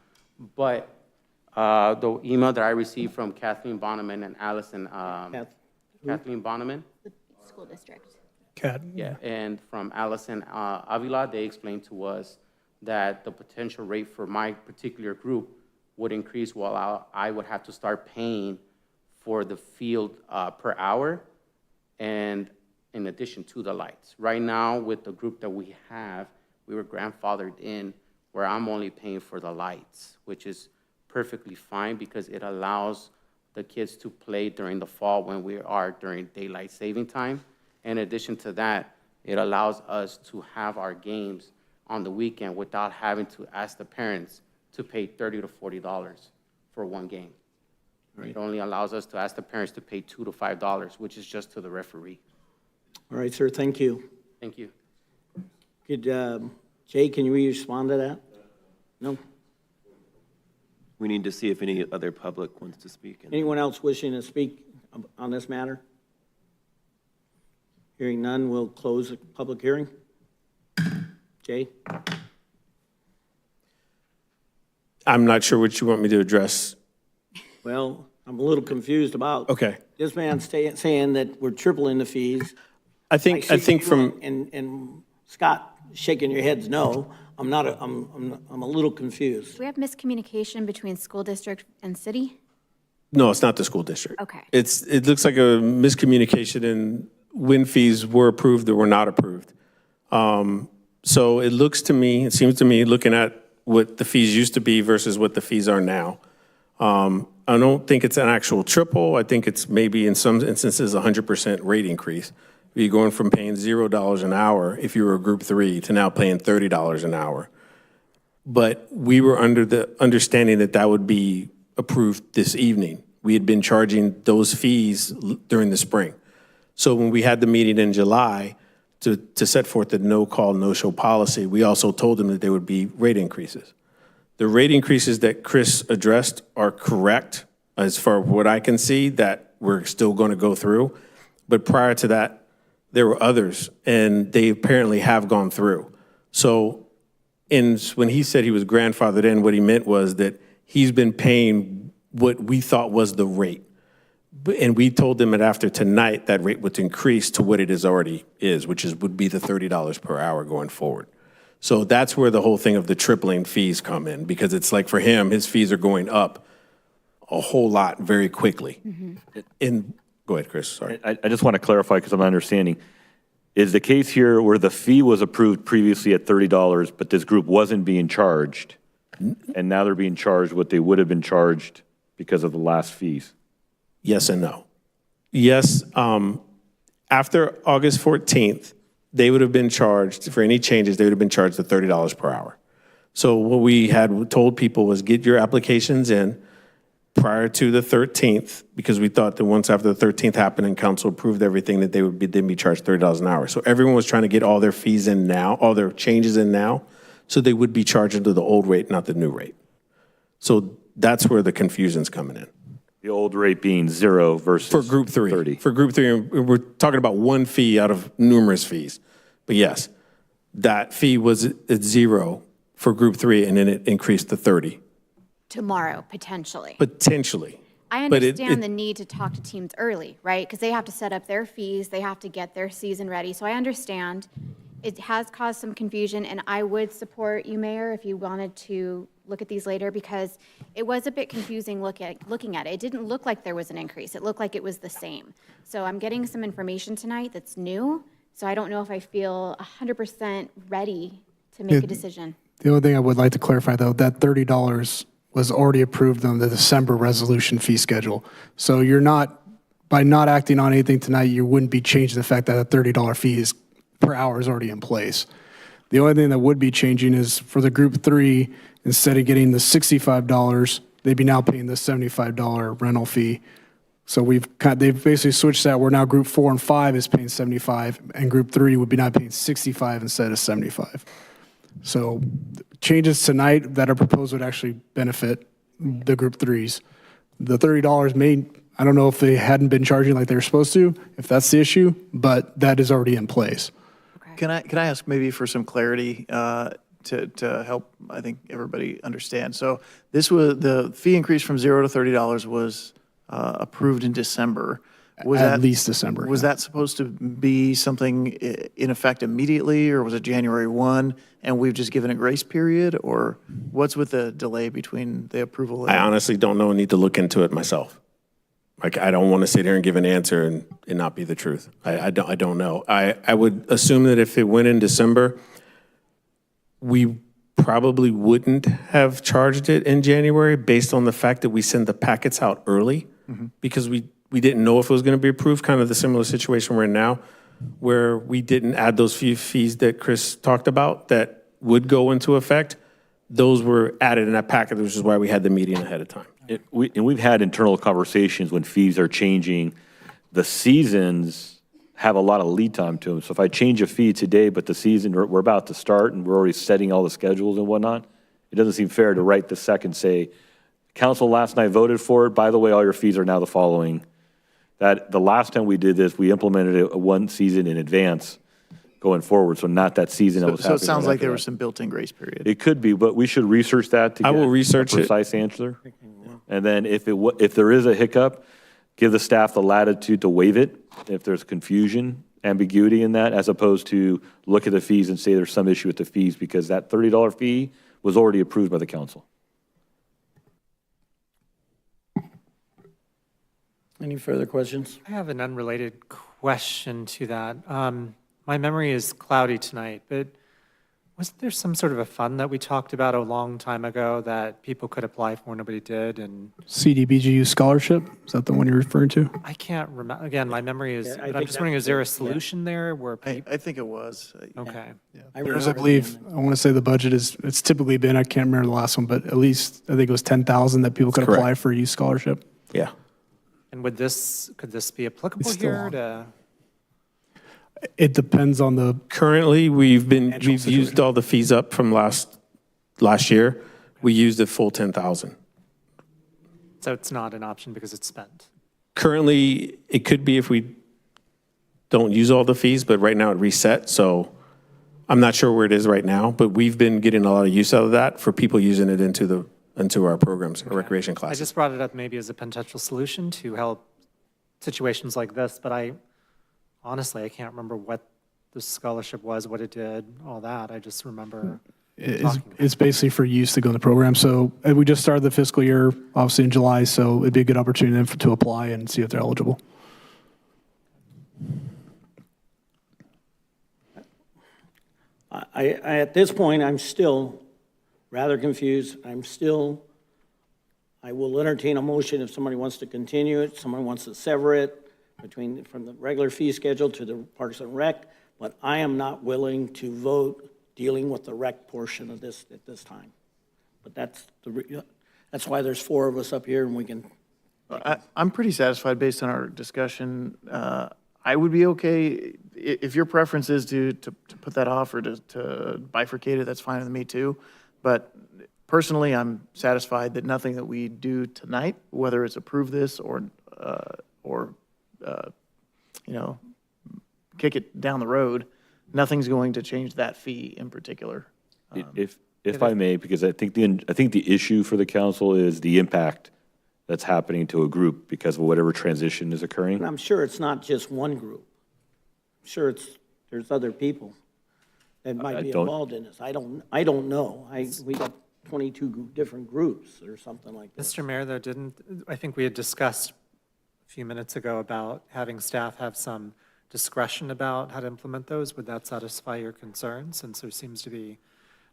but the email that I received from Kathleen Bonneman and Allison, Kathleen Bonneman? The school district. Yeah, and from Allison Avila, they explained to us that the potential rate for my particular group would increase while I would have to start paying for the field per hour, and in addition to the lights. Right now, with the group that we have, we were grandfathered in where I'm only paying for the lights, which is perfectly fine because it allows the kids to play during the fall when we are during daylight saving time. In addition to that, it allows us to have our games on the weekend without having to ask the parents to pay $30 to $40 for one game. Right. It only allows us to ask the parents to pay $2 to $5, which is just to the referee. All right, sir, thank you. Thank you. Could, Jay, can you respond to that? No? We need to see if any other public wants to speak. Anyone else wishing to speak on this matter? Hearing none, we'll close the public hearing. Jay? I'm not sure what you want me to address. Well, I'm a little confused about. Okay. This man saying that we're tripling the fees. I think from, And Scott shaking your heads no. I'm a little confused. Do we have miscommunication between school district and city? no, it's not the school district. Okay. It looks like a miscommunication in when fees were approved or were not approved. So it seems to me, looking at what the fees used to be versus what the fees are now, I don't think it's an actual triple. I think it's maybe in some instances 100% rate increase. You're going from paying $0 an hour if you were a group 3 to now paying $30 an hour. But we were under the understanding that that would be approved this evening. We had been charging those fees during the spring. So when we had the meeting in July to set forth the no-call, no-show policy, we also told them that there would be rate increases. The rate increases that Chris addressed are correct, as far as what I can see, that we're still going to go through. But prior to that, there were others, and they apparently have gone through. So when he said he was grandfathered in, what he meant was that he's been paying what we thought was the rate. And we told them that after tonight, that rate would increase to what it already is, which would be the $30 per hour going forward. So that's where the whole thing of the tripling fees come in, because it's like for him, his fees are going up a whole lot very quickly. Go ahead, Chris, sorry. I just want to clarify because I'm not understanding. Is the case here where the fee was approved previously at $30, but this group wasn't being charged, and now they're being charged what they would have been charged because of the last fees? Yes and no. Yes, after August 14th, they would have been charged, for any changes, they would have been charged the $30 per hour. So what we had told people was get your applications in prior to the 13th, because we thought that once after the 13th happened and council approved everything, that they'd be charged $30 an hour. So everyone was trying to get all their fees in now, all their changes in now, so they would be charged under the old rate, not the new rate. So that's where the confusion's coming in. The old rate being 0 versus For group 3. 30. For group 3, we're talking about one fee out of numerous fees. But yes, that fee was at 0 for group 3, and then it increased to 30. Tomorrow, potentially. Potentially. I But understand the need to talk to teams early, right? Because they have to set up their fees, they have to get their season ready. So I understand it has caused some confusion, and I would support you, Mayor, if you wanted to look at these later, because it was a bit confusing looking at it. It didn't look like there was an increase. It looked like it was the same. So I'm getting some information tonight that's new, so I don't know if I feel 100% ready to make a decision. The only thing I would like to clarify, though, that $30 was already approved on the December resolution fee schedule. So you're not, by not acting on anything tonight, you wouldn't be changing the fact that a $30 fee per hour is already in place. The only thing that would be changing is for the group 3, instead of getting the $65, they'd be now paying the $75 rental fee. So they've basically switched that, where now group 4 and 5 is paying $75, and group 3 would be now paying $65 instead of $75. So changes tonight that are proposed would actually benefit the group 3s. The $30 I don't know if they hadn't been charging like they were supposed to, if that's the issue, but that is already in place. Can I ask maybe for some clarity to help, I think, everybody understand? So this was, the fee increase from $0 to $30 was approved in December. At least December. Was that supposed to be something in effect immediately, or was it January 1, and we've just given a grace period? Or what's with the delay between the approval? I honestly don't know. I need to look into it myself. Like, I don't want to sit here and give an answer and not be the truth. I don't know. I would assume that if it went in December, we probably wouldn't have charged it in January based on the fact that we send the packets out early, because we didn't know if it was going to be approved, kind of the similar situation we're in now, where we didn't add those few fees that Chris talked about that would go into effect. Those were added in that packet, which is why we had the meeting ahead of time. We've had internal conversations when fees are changing. The seasons have a lot of lead time to them. So if I change a fee today, but the season, we're about to start and we're already setting all the schedules and whatnot, it doesn't seem fair to write the second, say, council last night voted for it, by the way, all your fees are now the following. That the last time we did this, we implemented it one season in advance going forward, so not that season that was happening. So it sounds like there was some built-in grace period. It could be, but we should research that to get I will research a precise answer. And then if there is a hiccup, give the staff the latitude to waive it if there's confusion, ambiguity in that, as opposed to look at the fees and say there's some issue with the fees, because that $30 fee was already approved by the council. Any further questions? I have an unrelated question to that. My memory is cloudy tonight, but Wasn't there some sort of a fund that we talked about a long time ago that people could apply for, nobody did, and CDBG scholarship, is that the one you're referring to? I can't remember, again, my memory is, Yeah, I but I'm think just wondering, that's is there a it, yeah. solution there where people, I think it was. okay. There's, I believe, I want to say the budget is, it's typically been, I can't remember the last one, but at least, I think it was 10,000 that people could Correct. apply for a youth scholarship. Yeah. And could this be applicable It's still here on. to? It depends on the, Currently, we've Financial used situation. all the fees up from last year. We used the full 10,000. So it's not an option because it's spent. Currently, it could be if we don't use all the fees, but right now it reset, so I'm not sure where it is right now, but we've been getting a lot of use out of that for people using it into our programs, our recreation I classes. just brought it up maybe as a potential solution to help situations like this, but honestly, I can't remember what the scholarship was, what it did, all that. I just remember talking. it's basically for youth to go in the program. So we just started the fiscal year, obviously in July, so it'd be a good opportunity then to apply and see if they're eligible. At this point, I'm still rather confused. I will entertain a motion if somebody wants to continue it, someone wants to sever it from the regular fee schedule to the Parks and Rec, but I am not willing to vote dealing with the rec portion of this at this time. But that's why there's four of us up here, and we can. I'm pretty satisfied based on our discussion. I would be okay, if your preference is to put that off or to bifurcate it, that's fine with me too. But personally, I'm satisfied that nothing that we do tonight, whether it's approve this or kick it down the road, nothing's going to change that fee in particular. If I may, because I think the issue for the council is the impact that's happening to a group because of whatever transition is occurring. And I'm sure it's not just one group. I'm sure there's other people that might be involved in this. I don't know. We got 22 different groups or something like that. Mr. Mayor, though, I think we had discussed a few minutes ago about having staff have some discretion about how to implement those. Would that satisfy your concerns? Since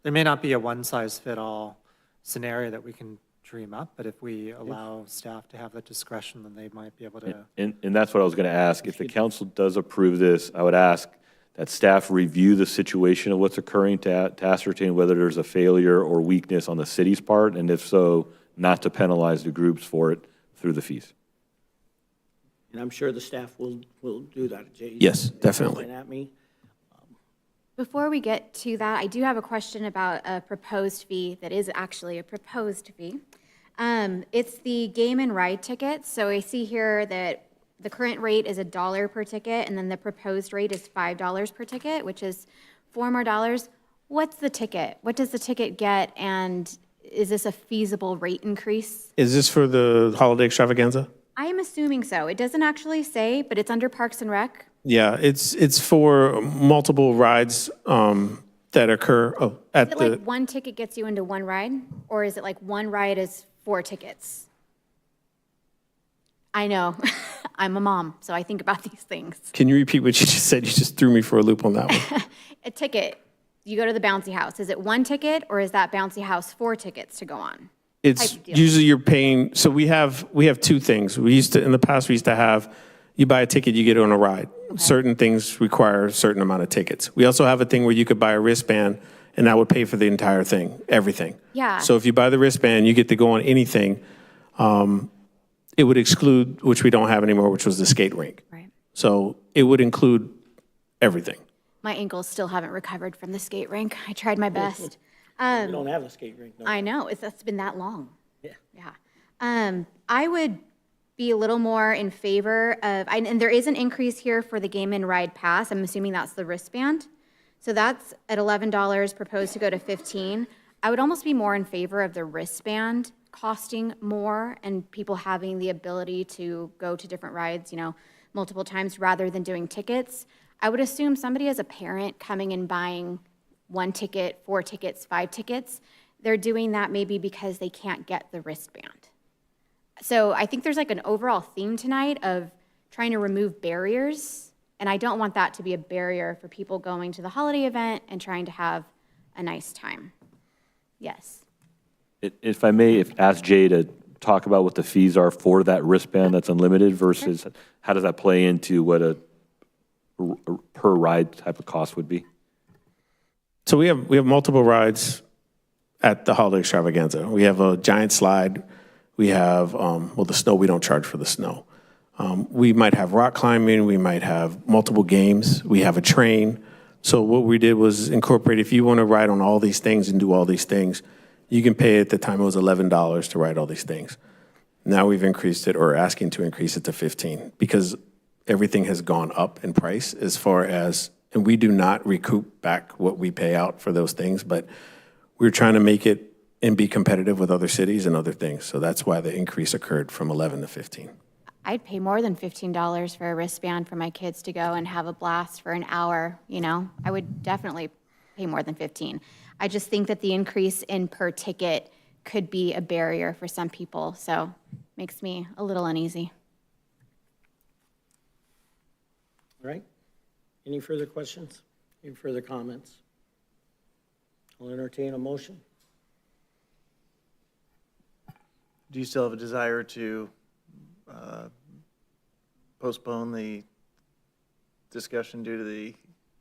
there may not be a one-size-fit-all scenario that we can dream up, but if we allow staff to have that discretion, then they might be able to. And that's what I was going to ask. If the council does approve this, I would ask that staff review the situation of what's occurring to ascertain whether there's a failure or weakness on the city's part, and if so, not to penalize the groups for it through the fees. And I'm sure the staff will do that. Jay, Yes, definitely. At me. Before we get to that, I do have a question about a proposed fee that is actually a proposed fee. It's the game and ride tickets. So I see here that the current rate is $1 per ticket, and then the proposed rate is $5 per ticket, which is $4 more. What's the ticket? What does the ticket get, and is this a feasible rate increase? Is this for the holiday extravaganza? I am assuming so. It doesn't actually say, but it's under Parks and Rec. Yeah, it's for multiple rides that occur at Is it the. like one ticket gets you into one ride, or is it like one ride is 4 tickets? I know, I'm a mom, so I think about these things. Can you repeat what you just said? You just threw me for a loop on that one. A ticket, you go to the bouncy house. Is it one ticket, or is that bouncy house 4 tickets to go on? It's Type of deal. usually you're paying, so we have two things. In the past, we used to have, you buy a ticket, you get on a ride. Certain things require a certain amount of tickets. We also have a thing where you could buy a wristband, and that would pay for the entire thing, everything. Yeah. So if you buy the wristband, you get to go on anything. It would exclude, which we don't have anymore, which was the skate rink. Right. So it would include everything. My ankles still haven't recovered from the skate rink. I tried my best. We don't have a skate rink. No. I know, it's been that long. Yeah. Yeah. I would be a little more in favor of, and there is an increase here for the game and ride pass. I'm assuming that's the wristband. So that's at $11, proposed to go to $15. I would almost be more in favor of the wristband costing more and people having the ability to go to different rides, multiple times rather than doing tickets. I would assume somebody as a parent coming and buying 1 ticket, 4 tickets, 5 tickets, they're doing that maybe because they can't get the wristband. So I think there's like an overall theme tonight of trying to remove barriers, and I don't want that to be a barrier for people going to the holiday event and trying to have a nice time. Yes. If I may, ask Jay to talk about what the fees are for that wristband that's unlimited versus how does that play into what a per ride type of cost would be? So we have multiple rides at the holiday extravaganza. We have a giant slide. We have, well, the snow, we don't charge for the snow. We might have rock climbing. We might have multiple games. We have a train. So what we did was incorporate, if you want to ride on all these things and do all these things, you can pay, at the time it was $11 to ride all these things. Now we've increased it, or asking to increase it to 15, because everything has gone up in price as far as, and we do not recoup back what we pay out for those things, but we're trying to make it and be competitive with other cities and other things. So that's why the increase occurred from 11 to 15. I'd pay more than $15 for a wristband for my kids to go and have a blast for an hour, you know? I would definitely pay more than 15. I just think that the increase in per ticket could be a barrier for some people, so makes me a little uneasy. All right. Any further questions? Any further comments? I'll entertain a motion. Do you still have a desire to postpone the discussion due to the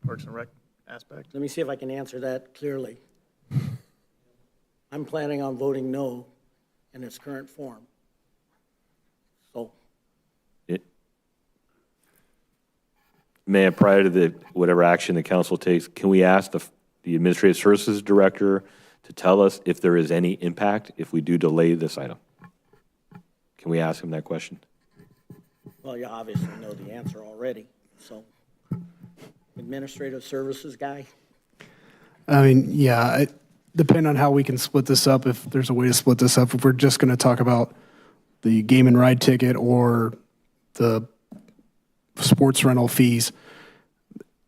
Parks and Rec aspect? Let me see if I can answer that clearly. I'm planning on voting no in its current form. So, Mayor, prior to whatever action the council takes, can we ask the Administrative Services Director to tell us if there is any impact if we do delay this item? Can we ask him that question? well, you obviously know the answer already, so. Administrative Services guy? I mean, yeah, depending on how we can split this up, if there's a way to split this up, if we're just going to talk about the game and ride ticket or the sports rental fees,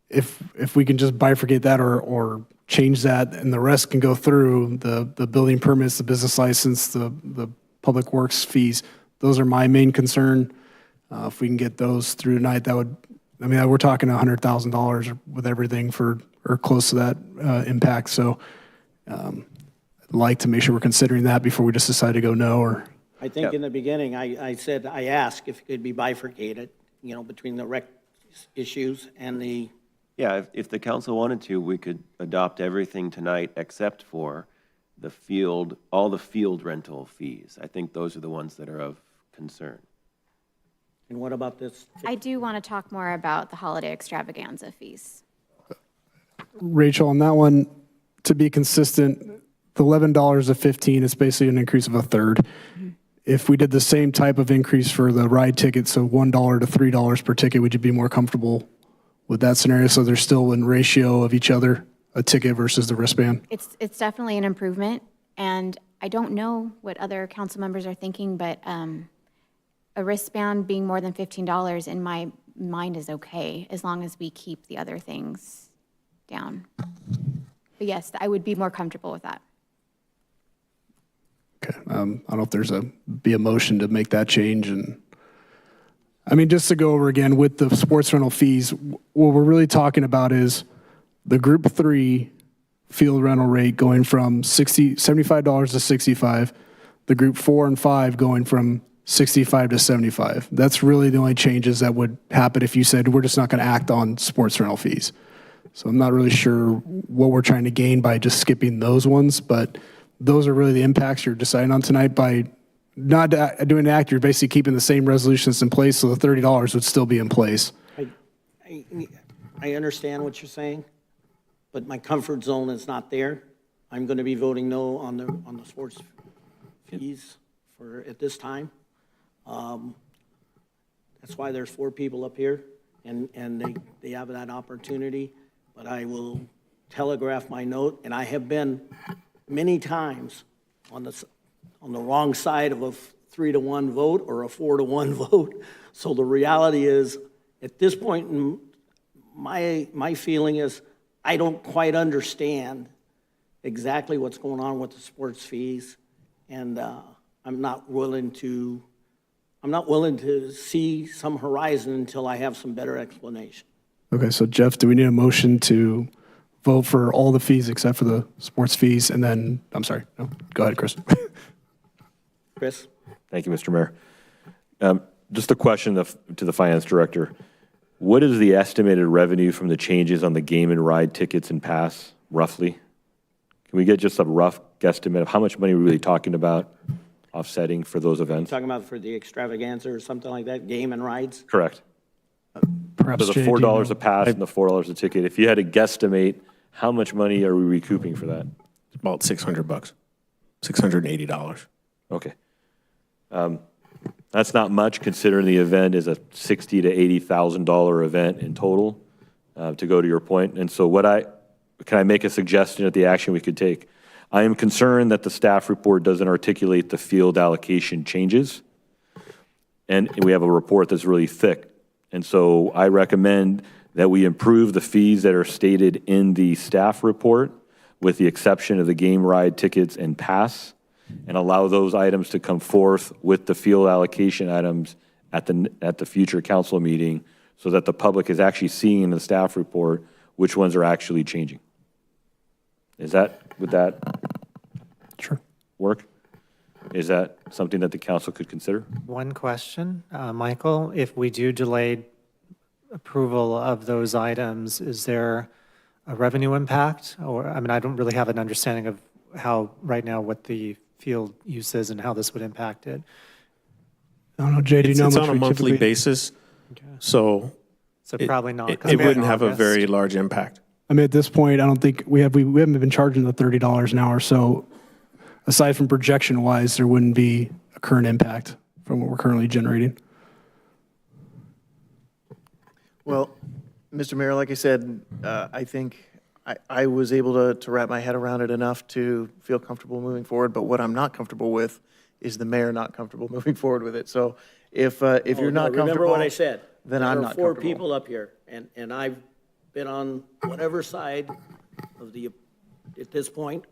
if we can just bifurcate that or change that and the rest can go through, the building permits, the business license, the public works fees, those are my main concern. If we can get those through tonight, that would, I mean, we're talking $100,000 with everything for, or close to that impact. So I'd like to make sure we're considering that before we just decide to go no or. I think in the beginning, I said, I asked if it could be bifurcated, you know, between the rec issues and the. Yeah, if the council wanted to, we could adopt everything tonight except for the field, all the field rental fees. I think those are the ones that are of concern. And what about this? I do want to talk more about the holiday extravaganza fees. Rachel, on that one, to be consistent, the $11 to 15 is basically an increase of a third. If we did the same type of increase for the ride ticket, so $1 to $3 per ticket, would you be more comfortable with that scenario? So they're still in ratio of each other, a ticket versus the wristband? It's definitely an improvement, and I don't know what other council members are thinking, but a wristband being more than $15 in my mind is okay, as long as we keep the other things down. But yes, I would be more comfortable with that. Okay, I don't know if there's be a motion to make that change. And I mean, just to go over again with the sports rental fees, what we're really talking about is the group 3 field rental rate going from $75 to $65, the group 4 and 5 going from $65 to $75. That's really the only changes that would happen if you said we're just not going to act on sports rental fees. So I'm not really sure what we're trying to gain by just skipping those ones, but those are really the impacts you're deciding on tonight. By not doing an act, you're basically keeping the same resolutions in place, so the $30 would still be in place. I understand what you're saying, but my comfort zone is not there. I'm going to be voting no on the sports fees at this time. That's why there's 4 people up here, and they have that opportunity. But I will telegraph my note, and I have been many times on the wrong side of a 3-to-1 vote or a 4-to-1 vote. So the reality is, at this point, my feeling is I don't quite understand exactly what's going on with the sports fees, and I'm not willing to see some horizon until I have some better explanation. Okay, so Jeff, do we need a motion to vote for all the fees except for the sports fees, and then, I'm sorry, no, go ahead, Chris. Chris? Thank you, Mr. Mayor. Just a question to the finance director. What is the estimated revenue from the changes on the game and ride tickets and pass, roughly? Can we get just a rough guesstimate of how much money we're really talking about offsetting for those events? Talking about for the extravaganza or something like that, game and rides? Correct. Perhaps So the Jay, do you $4 know? a pass and the $4 a ticket, if you had to guesstimate, how much money are we recouping for that? About $600, $680. Okay. That's not much considering the event is a $60,000 to $80,000 event in total, to go to your point. And so can I make a suggestion at the action we could take? I am concerned that the staff report doesn't articulate the field allocation changes. And we have a report that's really thick. And so I recommend that we improve the fees that are stated in the staff report, with the exception of the game ride tickets and pass, and allow those items to come forth with the field allocation items at the future council meeting, so that the public is actually seeing in the staff report which ones are actually changing. Would that Sure. work? Is that something that the council could consider? One question, Michael, if we do delay approval of those items, is there a revenue impact? Or, I mean, I don't really have an understanding of how, right now, what the field use is and how this would impact it. I don't know, Jay, do you It's know how it's much on a we monthly typically- basis, so So probably not. 'cause it we're in wouldn't have a August. very large impact. I mean, at this point, I don't think we haven't been charging the $30 an hour, so aside from projection wise, there wouldn't be a current impact from what we're currently generating. Well, Mr. Mayor, like I said, I think I was able to wrap my head around it enough to feel comfortable moving forward, but what I'm not comfortable with is the mayor not comfortable moving forward with it. So if you're not comfortable. Remember what I said. Then I'm not There are four comfortable. people up here, and I've been on whatever side of at this point.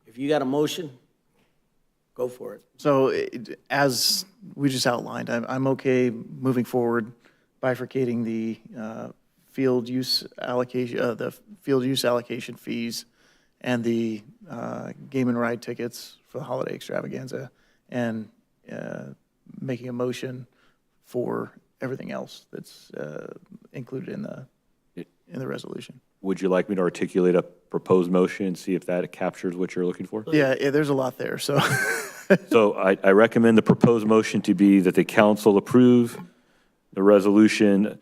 If you got a motion, go for it. So as we just outlined, I'm okay moving forward, bifurcating the field use allocation fees and the game and ride tickets for the holiday extravaganza, and making a motion for everything else that's included in the resolution. Would you like me to articulate a proposed motion and see if that captures what you're looking for? Yeah, there's a lot there, so. So I recommend the proposed motion to be that the council approve the resolution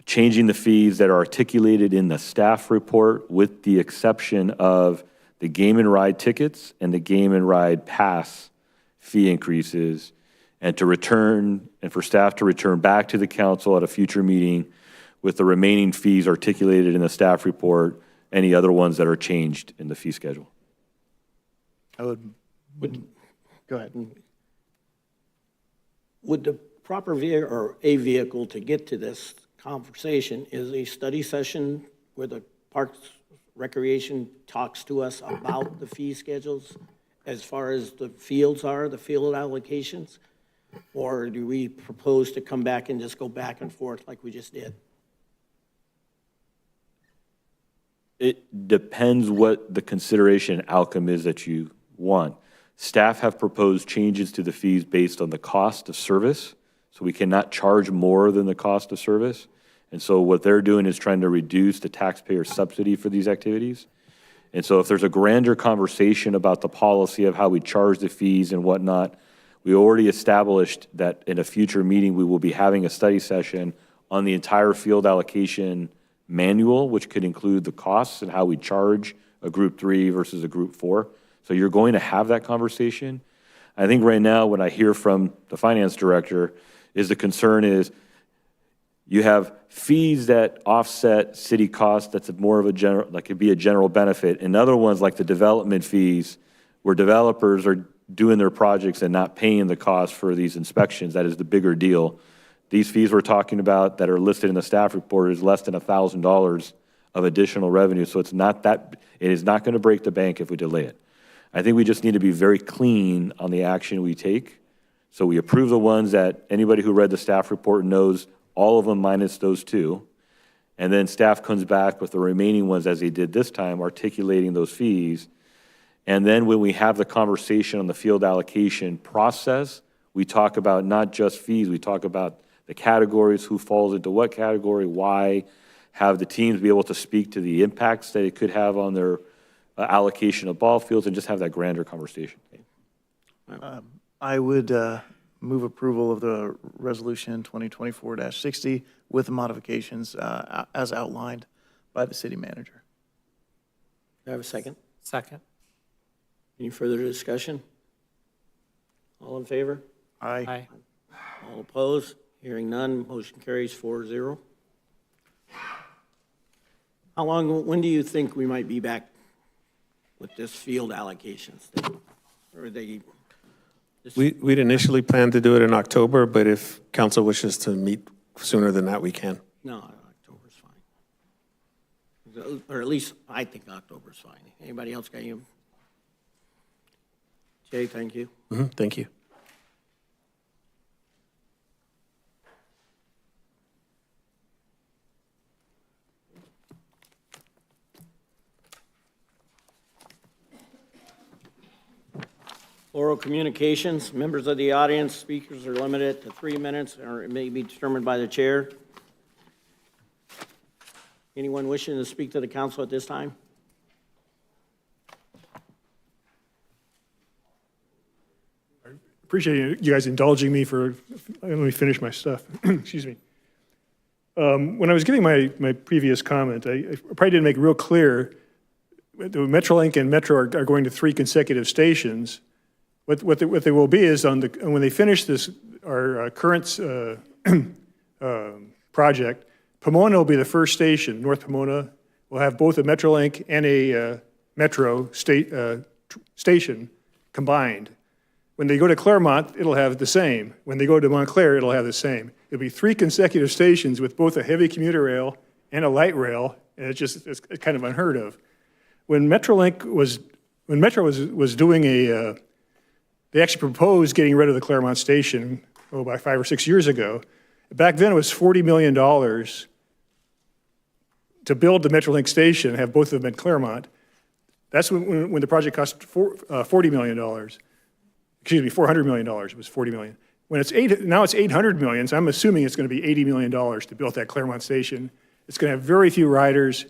changing the fees that are articulated in the staff report, with the exception of the game and ride tickets and the game and ride pass fee increases, and for staff to return back to the council at a future meeting with the remaining fees articulated in the staff report, any other ones that are changed in the fee schedule. I would, go ahead. Would the proper vehicle, or a vehicle to get to this conversation, is a study session where the Parks Recreation talks to us about the fee schedules as far as the fields are, the field allocations? Or do we propose to come back and just go back and forth like we just did? It depends what the consideration and outcome is that you want. Staff have proposed changes to the fees based on the cost of service, so we cannot charge more than the cost of service. And so what they're doing is trying to reduce the taxpayer subsidy for these activities. And so if there's a grander conversation about the policy of how we charge the fees and whatnot, we already established that in a future meeting, we will be having a study session on the entire field allocation manual, which could include the costs and how we charge a group 3 versus a group 4. So you're going to have that conversation. I think right now what I hear from the finance director is the concern is you have fees that offset city costs. That's more of a general, that could be a general benefit. And other ones like the development fees, where developers are doing their projects and not paying the cost for these inspections. That is the bigger deal. These fees we're talking about that are listed in the staff report is less than $1,000 of additional revenue. So it's not that, it is not going to break the bank if we delay it. I think we just need to be very clean on the action we take. So we approve the ones that anybody who read the staff report knows, all of them minus those two. And then staff comes back with the remaining ones as they did this time, articulating those fees. And then when we have the conversation on the field allocation process, we talk about not just fees, we talk about the categories, who falls into what category, why, have the teams be able to speak to the impacts that it could have on their allocation of ball fields, and just have that grander conversation. I would move approval of the resolution 2024-60 with the modifications as outlined by the city manager. Do I have a second? Second. Any further discussion? All in favor? Aye. Aye. All opposed? Hearing none, motion carries 4-0. How long, when do you think we might be back with this field allocations? Or are they? We'd initially planned to do it in October, but if council wishes to meet sooner than that, we can. No, October's fine. Or at least I think October's fine. Anybody else got you? Jay, thank you. Thank you. Oral communications, members of the audience, speakers are limited to 3 minutes, or it may be determined by the chair. Anyone wishing to speak to the council at this time? Appreciate you guys indulging me for, let me finish my stuff. Excuse me. When I was giving my previous comment, I probably didn't make it real clear, the Metrolink and Metro are going to 3 consecutive stations. What they will be is when they finish this, our current project, Pomona will be the first station. North Pomona will have both a Metrolink and a Metro station combined. When they go to Claremont, it'll have the same. When they go to Montclair, it'll have the same. It'll be 3 consecutive stations with both a heavy commuter rail and a light rail, and it's kind of unheard of. When Metro was doing they actually proposed getting rid of the Claremont station, about 5 or 6 years ago. Back then, it was $40 million to build the Metrolink station, have both of them in Claremont. That's when the project cost $40 million. Excuse me, $400 million. It was $40 million. Now it's $800 million, so I'm assuming it's going to be $80 million to build that Claremont station. It's going to have very few riders.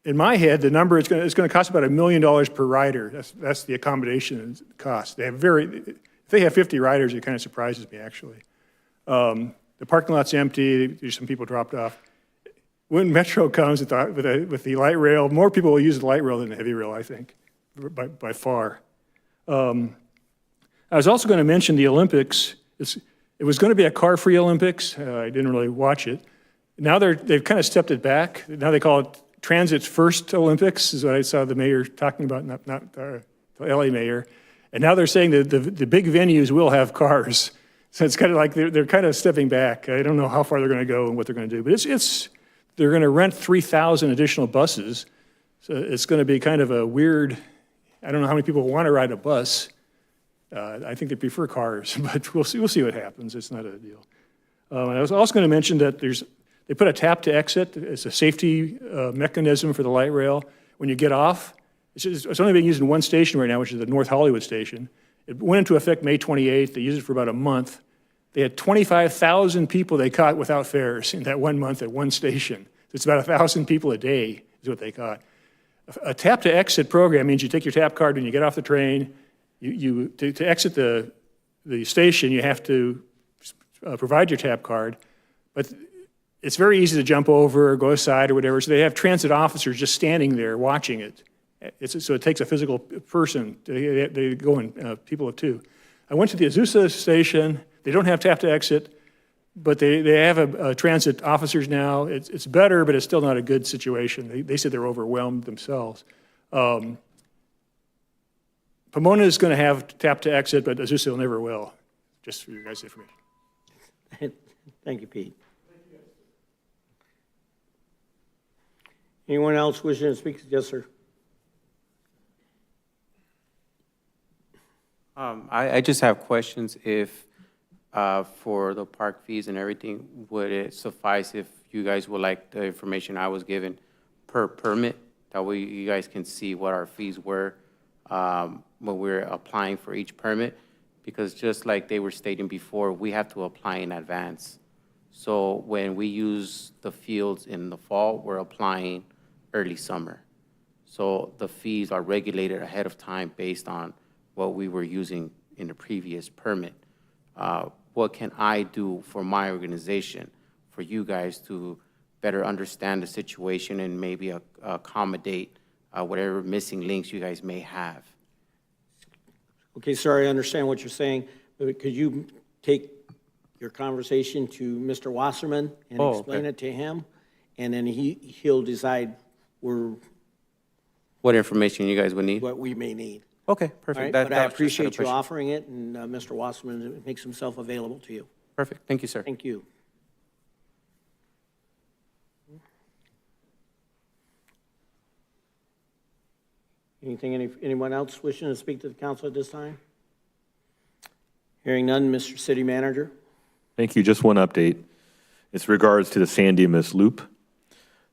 In my head, the number is going to cost about $1 million per rider. That's the accommodation cost. If they have 50 riders, it kind of surprises me, actually. The parking lot's empty. There's some people dropped off. When Metro comes with the light rail, more people will use the light rail than the heavy rail, I think, by far. I was also going to mention the Olympics. It was going to be a car-free Olympics. I didn't really watch it. Now they've kind of stepped it back. Now they call it Transit's first Olympics, is what I saw the mayor talking about, not the LA mayor. And now they're saying that the big venues will have cars. So it's kind of like they're kind of stepping back. I don't know how far they're going to go and what they're going to do. But they're going to rent 3,000 additional buses. So it's going to be kind of a weird, I don't know how many people want to ride a bus. I think they prefer cars, but we'll see what happens. It's not a deal. I was also going to mention that they put a tap to exit. It's a safety mechanism for the light rail. When you get off, it's only being used in one station right now, which is the North Hollywood station. It went into effect May 28th. They used it for about a month. They had 25,000 people they caught without fares in that 1 month at one station. It's about 1,000 people a day is what they caught. A tap to exit program means you take your tap card when you get off the train. To exit the station, you have to provide your tap card. But it's very easy to jump over or go aside or whatever. So they have transit officers just standing there watching it. So it takes a physical person. They go in people of 2. I went to the Azusa station. They don't have tap to exit, but they have a transit officers now. It's better, but it's still not a good situation. They said they're overwhelmed themselves. Pomona is going to have tap to exit, but Azusa never will. Just for your guys' information. Thank you, Pete. Anyone else wishing to speak? Yes, sir. I just have questions if, for the park fees and everything, would it suffice if you guys would like the information I was given per permit, that way you guys can see what our fees were when we're applying for each permit. Because just like they were stating before, we have to apply in advance. So when we use the fields in the fall, we're applying early summer. So the fees are regulated ahead of time based on what we were using in the previous permit. What can I do for my organization, for you guys to better understand the situation and maybe accommodate whatever missing links you guys may have? Okay, sir, I understand what you're saying, but could you take your conversation to Mr. Wasserman and explain it to him? And then he'll decide What information you guys would need? what we may need. Okay, All perfect. right, That- but that I was just an appreciate you appreciation. offering it, and Mr. Wasserman makes himself available to you. Perfect. Thank you, sir. Thank you. Anyone else wishing to speak to the council at this time? Hearing none, Mr. City Manager. Thank you. Just one update. It's regards to the San Dimas Loop.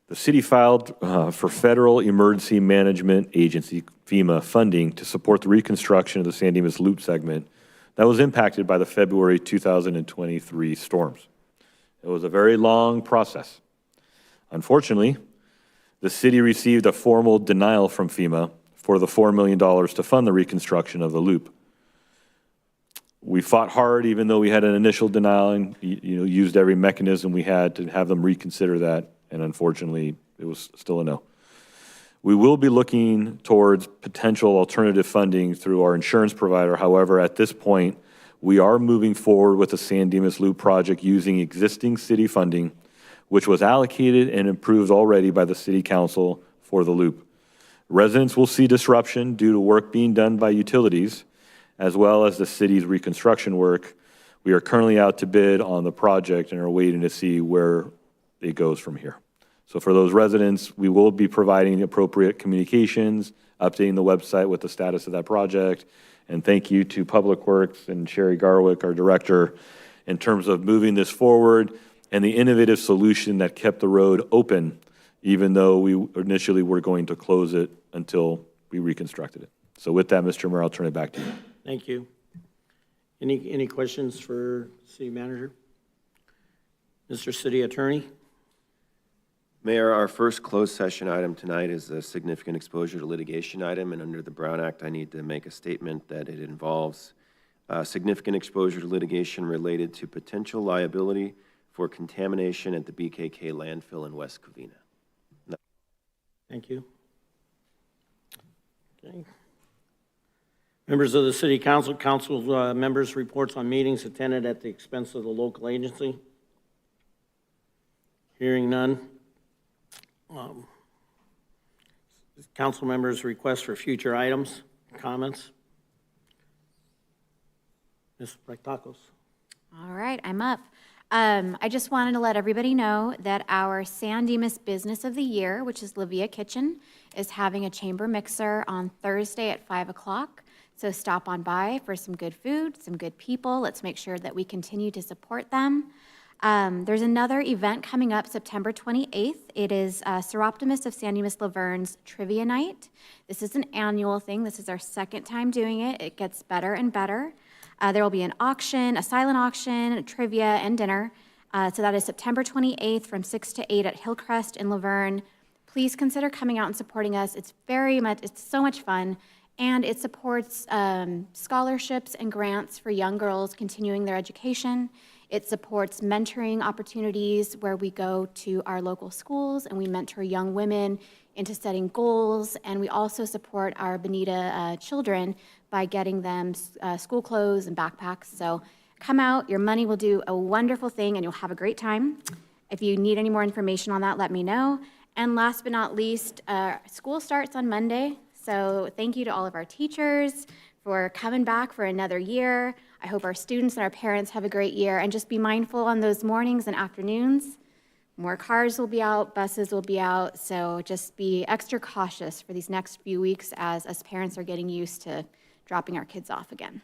The city filed for Federal Emergency Management Agency, FEMA, funding to support the reconstruction of the San Dimas Loop segment that was impacted by the February 2023 storms. It was a very long process. Unfortunately, the city received a formal denial from FEMA for the $4 million to fund the reconstruction of the loop. We fought hard, even though we had an initial denial, and used every mechanism we had to have them reconsider that, and unfortunately, it was still a no. We will be looking towards potential alternative funding through our insurance provider. However, at this point, we are moving forward with the San Dimas Loop project using existing city funding, which was allocated and approved already by the city council for the loop. Residents will see disruption due to work being done by utilities, as well as the city's reconstruction work. We are currently out to bid on the project and are waiting to see where it goes from here. So for those residents, we will be providing the appropriate communications, updating the website with the status of that project. And thank you to Public Works and Sherry Garwick, our director, in terms of moving this forward and the innovative solution that kept the road open, even though we initially were going to close it until we reconstructed it. So with that, Mr. Mayor, I'll turn it back to you. Thank you. Any questions for City Manager? Mr. City Attorney? Mayor, our first closed session item tonight is a significant exposure to litigation item, and under the Brown Act, I need to make a statement that it involves significant exposure to litigation related to potential liability for contamination at the BKK landfill in West Covina. Thank you. Okay. Members of the City Council, members' reports on meetings attended at the expense of the local agency. Hearing none. Council members' requests for future items, comments? Ms. Rectakos. All right, I'm up. I just wanted to let everybody know that our San Dimas Business of the Year, which is Livia Kitchen, is having a chamber mixer on Thursday at 5 o'clock. So stop on by for some good food, some good people. Let's make sure that we continue to support them. There's another event coming up September 28th. It is Seroptimus of San Dimas Laverne's Trivia Night. This is an annual thing. This is our second time doing it. It gets better and better. There will be an auction, a silent auction, a trivia, and dinner. So that is September 28th from 6 to 8 at Hillcrest in Laverne. Please consider coming out and supporting us. It's so much fun. And it supports scholarships and grants for young girls continuing their education. It supports mentoring opportunities where we go to our local schools and we mentor young women into setting goals. And we also support our Bonita children by getting them school clothes and backpacks. So come out, your money will do a wonderful thing and you'll have a great time. If you need any more information on that, let me know. And last but not least, school starts on Monday. So thank you to all of our teachers for coming back for another year. I hope our students and our parents have a great year, and just be mindful on those mornings and afternoons. More cars will be out, buses will be out, so just be extra cautious for these next few weeks as us parents are getting used to dropping our kids off again.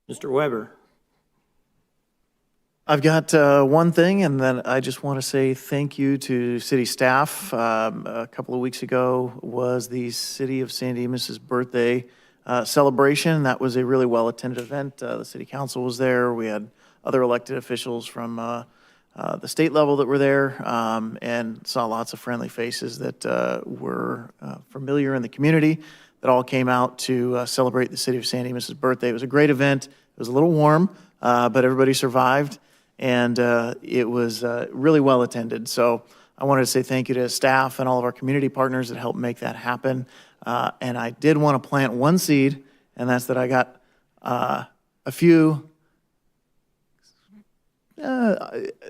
Mr. Weber. I've got one thing, and then I just want to say thank you to city staff. A couple of weeks ago was the City of San Dimas' birthday celebration. That was a really well-attended event. The city council was there. We had other elected officials from the state level that were there, and saw lots of friendly faces that were familiar in the community that all came out to celebrate the City of San Dimas' birthday. It was a great event. It was a little warm, but everybody survived. And it was really well attended. So I wanted to say thank you to staff and all of our community partners that helped make that happen. And I did want to plant one seed, and that's that I got a few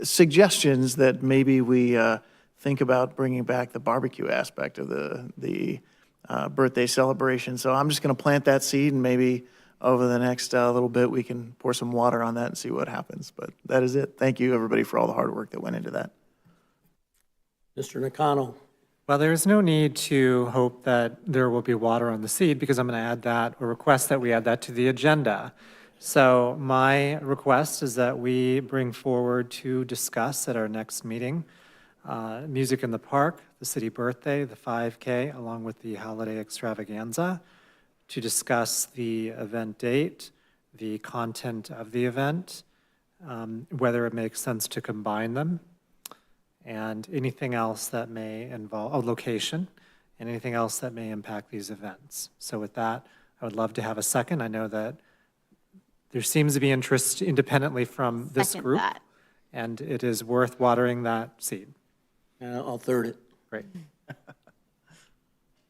suggestions that maybe we think about bringing back the barbecue aspect of the birthday celebration. So I'm just going to plant that seed, and maybe over the next little bit, we can pour some water on that and see what happens. But that is it. Thank you, everybody, for all the hard work that went into that. Mr. Nakano. Well, there's no need to hope that there will be water on the seed, because I'm going to add that, or request that we add that to the agenda. So my request is that we bring forward to discuss at our next meeting, Music in the Park, the city birthday, the 5K, along with the holiday extravaganza, to discuss the event date, the content of the event, whether it makes sense to combine them, and anything else that may involve a location, and anything else that may impact these events. So with that, I would love to have a second. I know that there seems to be interest independently from this Second group, that. and it is worth watering that seed. I'll third it. Great.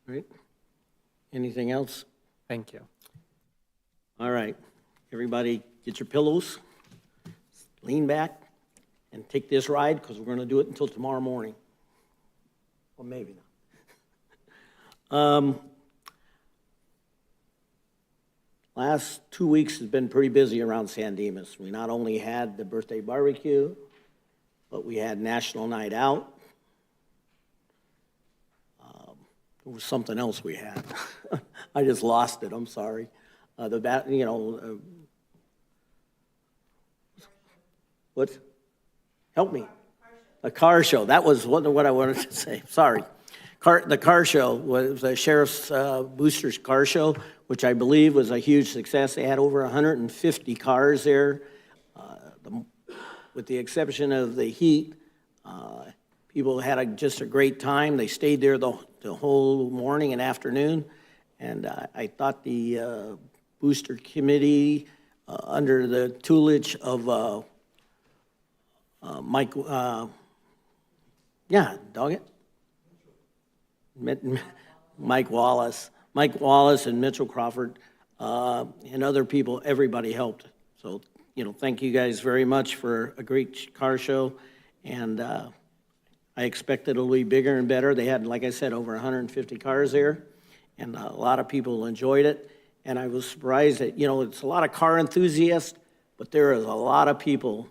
Right. Anything else? Thank you. All right. Everybody get your pillows, lean back, and take this ride, because we're going to do it until tomorrow morning. Or maybe not. Last 2 weeks has been pretty busy around San Dimas. We not only had the birthday barbecue, but we had National Night Out. There was something else we had. I just lost it, I'm sorry. What? Help me. A car show. That was what I wanted to say. Sorry. The car show was the Sheriff's Boosters Car Show, which I believe was a huge success. They had over 150 cars there. With the exception of the heat, people had just a great time. They stayed there the whole morning and afternoon. And I thought the Booster Committee, under the tutelage of Mike, Mike Wallace and Mitchell Crawford, and other people, everybody helped. So, thank you guys very much for a great car show. And I expect it'll be bigger and better. They had, like I said, over 150 cars there, and a lot of people enjoyed it. And I was surprised that, it's a lot of car enthusiasts, but there is a lot of people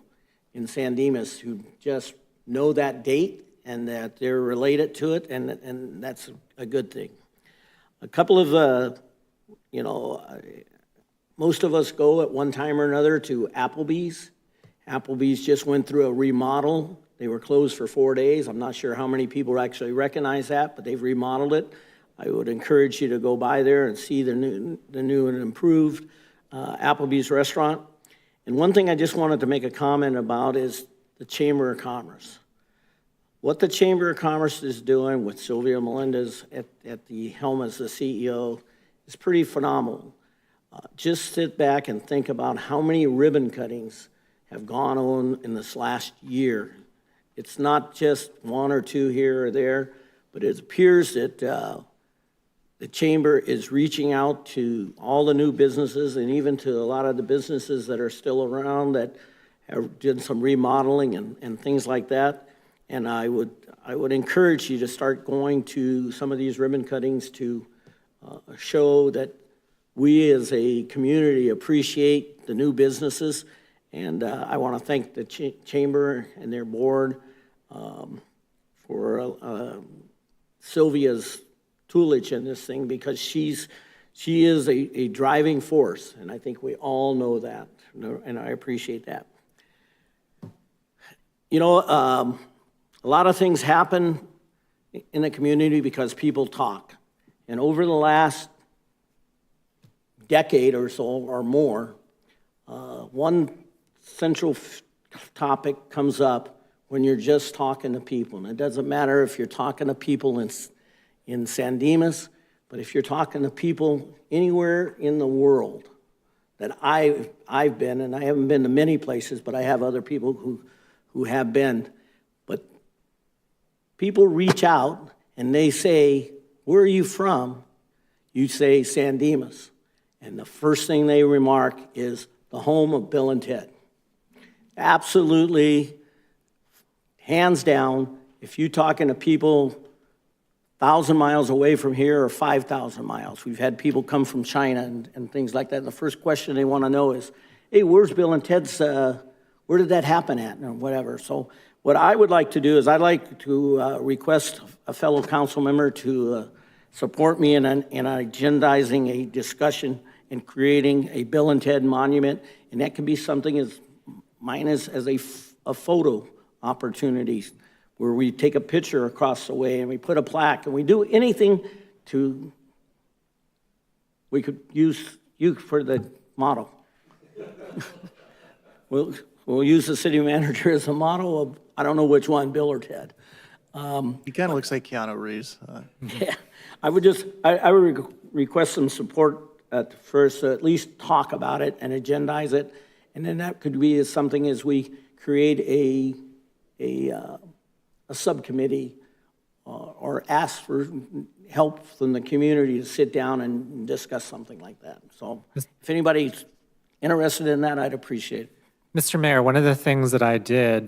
in San Dimas who just know that date and that they're related to it, and that's a good thing. A couple of, most of us go at one time or another to Applebee's. Applebee's just went through a remodel. They were closed for 4 days. I'm not sure how many people actually recognize that, but they've remodeled it. I would encourage you to go by there and see the new and improved Applebee's restaurant. And one thing I just wanted to make a comment about is the Chamber of Commerce. What the Chamber of Commerce is doing with Sylvia Melendez at the helm as the CEO is pretty phenomenal. Just sit back and think about how many ribbon cuttings have gone on in this last year. It's not just one or two here or there, but it appears that the Chamber is reaching out to all the new businesses and even to a lot of the businesses that are still around that have did some remodeling and things like that. And I would encourage you to start going to some of these ribbon cuttings to show that we as a community appreciate the new businesses. And I want to thank the Chamber and their board for Sylvia's tutelage in this thing, because she is a driving force, and I think we all know that, and I appreciate that. You know, a lot of things happen in the community because people talk. And over the last decade or so or more, one central topic comes up when you're just talking to people. And it doesn't matter if you're talking to people in San Dimas, but if you're talking to people anywhere in the world that I've been, and I haven't been to many places, but I have other people who have been. But people reach out and they say, "Where are you from?" You say San Dimas. And the first thing they remark is the home of Bill and Ted. Absolutely, hands down, if you're talking to people 1,000 miles away from here or 5,000 miles, we've had people come from China and things like that. And the first question they want to know is, "Hey, where's Bill and Ted's, where did that happen at?" or whatever. So what I would like to do is I'd like to request a fellow council member to support me in agendizing a discussion and creating a Bill and Ted monument. And that can be something as minus as a photo opportunity where we take a picture across the way and we put a plaque and we do anything to, we could use you for the model. We'll use the city manager as a model of, I don't know which one, Bill or Ted. He kind of looks like Keanu Reeves. Yeah, I would request some support at first, to at least talk about it and agendize it. And then that could be as something as we create a subcommittee or ask for help from the community to sit down and discuss something like that. So if anybody's interested in that, I'd appreciate it. Mr. Mayor, one of the things that I did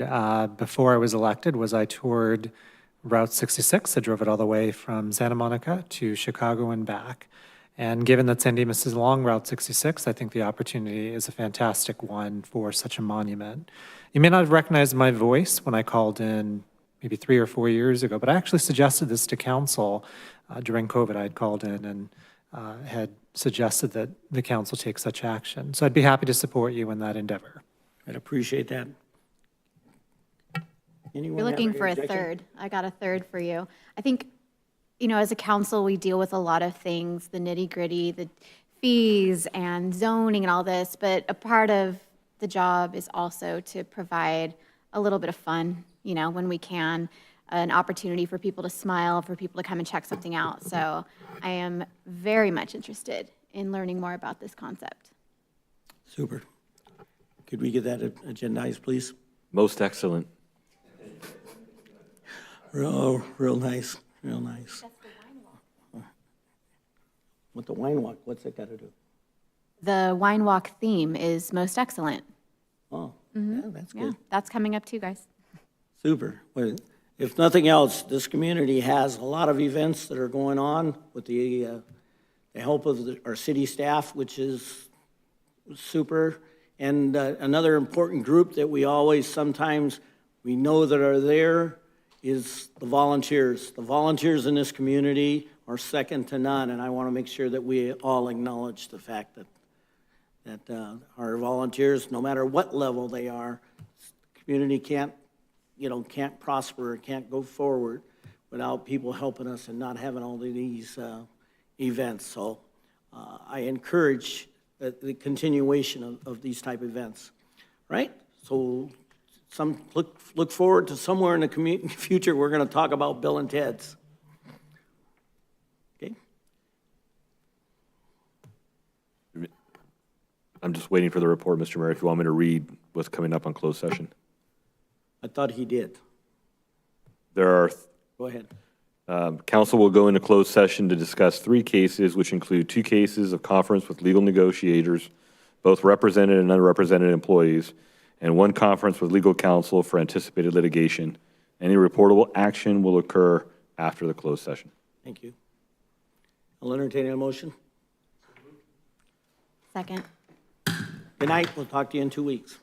before I was elected was I toured Route 66. I drove it all the way from Santa Monica to Chicago and back. And given that San Dimas is along Route 66, I think the opportunity is a fantastic one for such a monument. You may not have recognized my voice when I called in maybe 3 or 4 years ago, but I actually suggested this to council during COVID. I had called in and had suggested that the council take such action. So I'd be happy to support you in that endeavor. I'd appreciate that. Anyone You're have looking any for a objection? third. I got a third for you. I think, you know, as a council, we deal with a lot of things, the nitty-gritty, the fees and zoning and all this, but a part of the job is also to provide a little bit of fun, you know, when we can, an opportunity for people to smile, for people to come and check something out. So I am very much interested in learning more about this concept. Super. Could we get that agendized, please? Most excellent. Real nice, real nice. With the wine walk, what's that got to do? The wine walk theme is most excellent. Oh, yeah, that's Yeah, good. that's coming up too, guys. Super. Well, if nothing else, this community has a lot of events that are going on with the help of our city staff, which is super. And another important group that we always sometimes we know that are there is the volunteers. The volunteers in this community are second to none, and I want to make sure that we all acknowledge the fact that our volunteers, no matter what level they are, the community can't prosper, can't go forward without people helping us and not having all of these events. So I encourage the continuation of these type of events, right? So look forward to somewhere in the future, we're going to talk about Bill and Ted's. Okay? I'm just waiting for the report, Mr. Mayor, if you want me to read what's coming up on closed session. I thought he did. There are, Go ahead. council will go into closed session to discuss 3 cases, which include 2 cases of conference with legal negotiators, both represented and unrepresented employees, and 1 conference with legal counsel for anticipated litigation. Any reportable action will occur after the closed session. Thank you. I'll entertain a motion. Second. Good night. We'll talk to you in 2 weeks.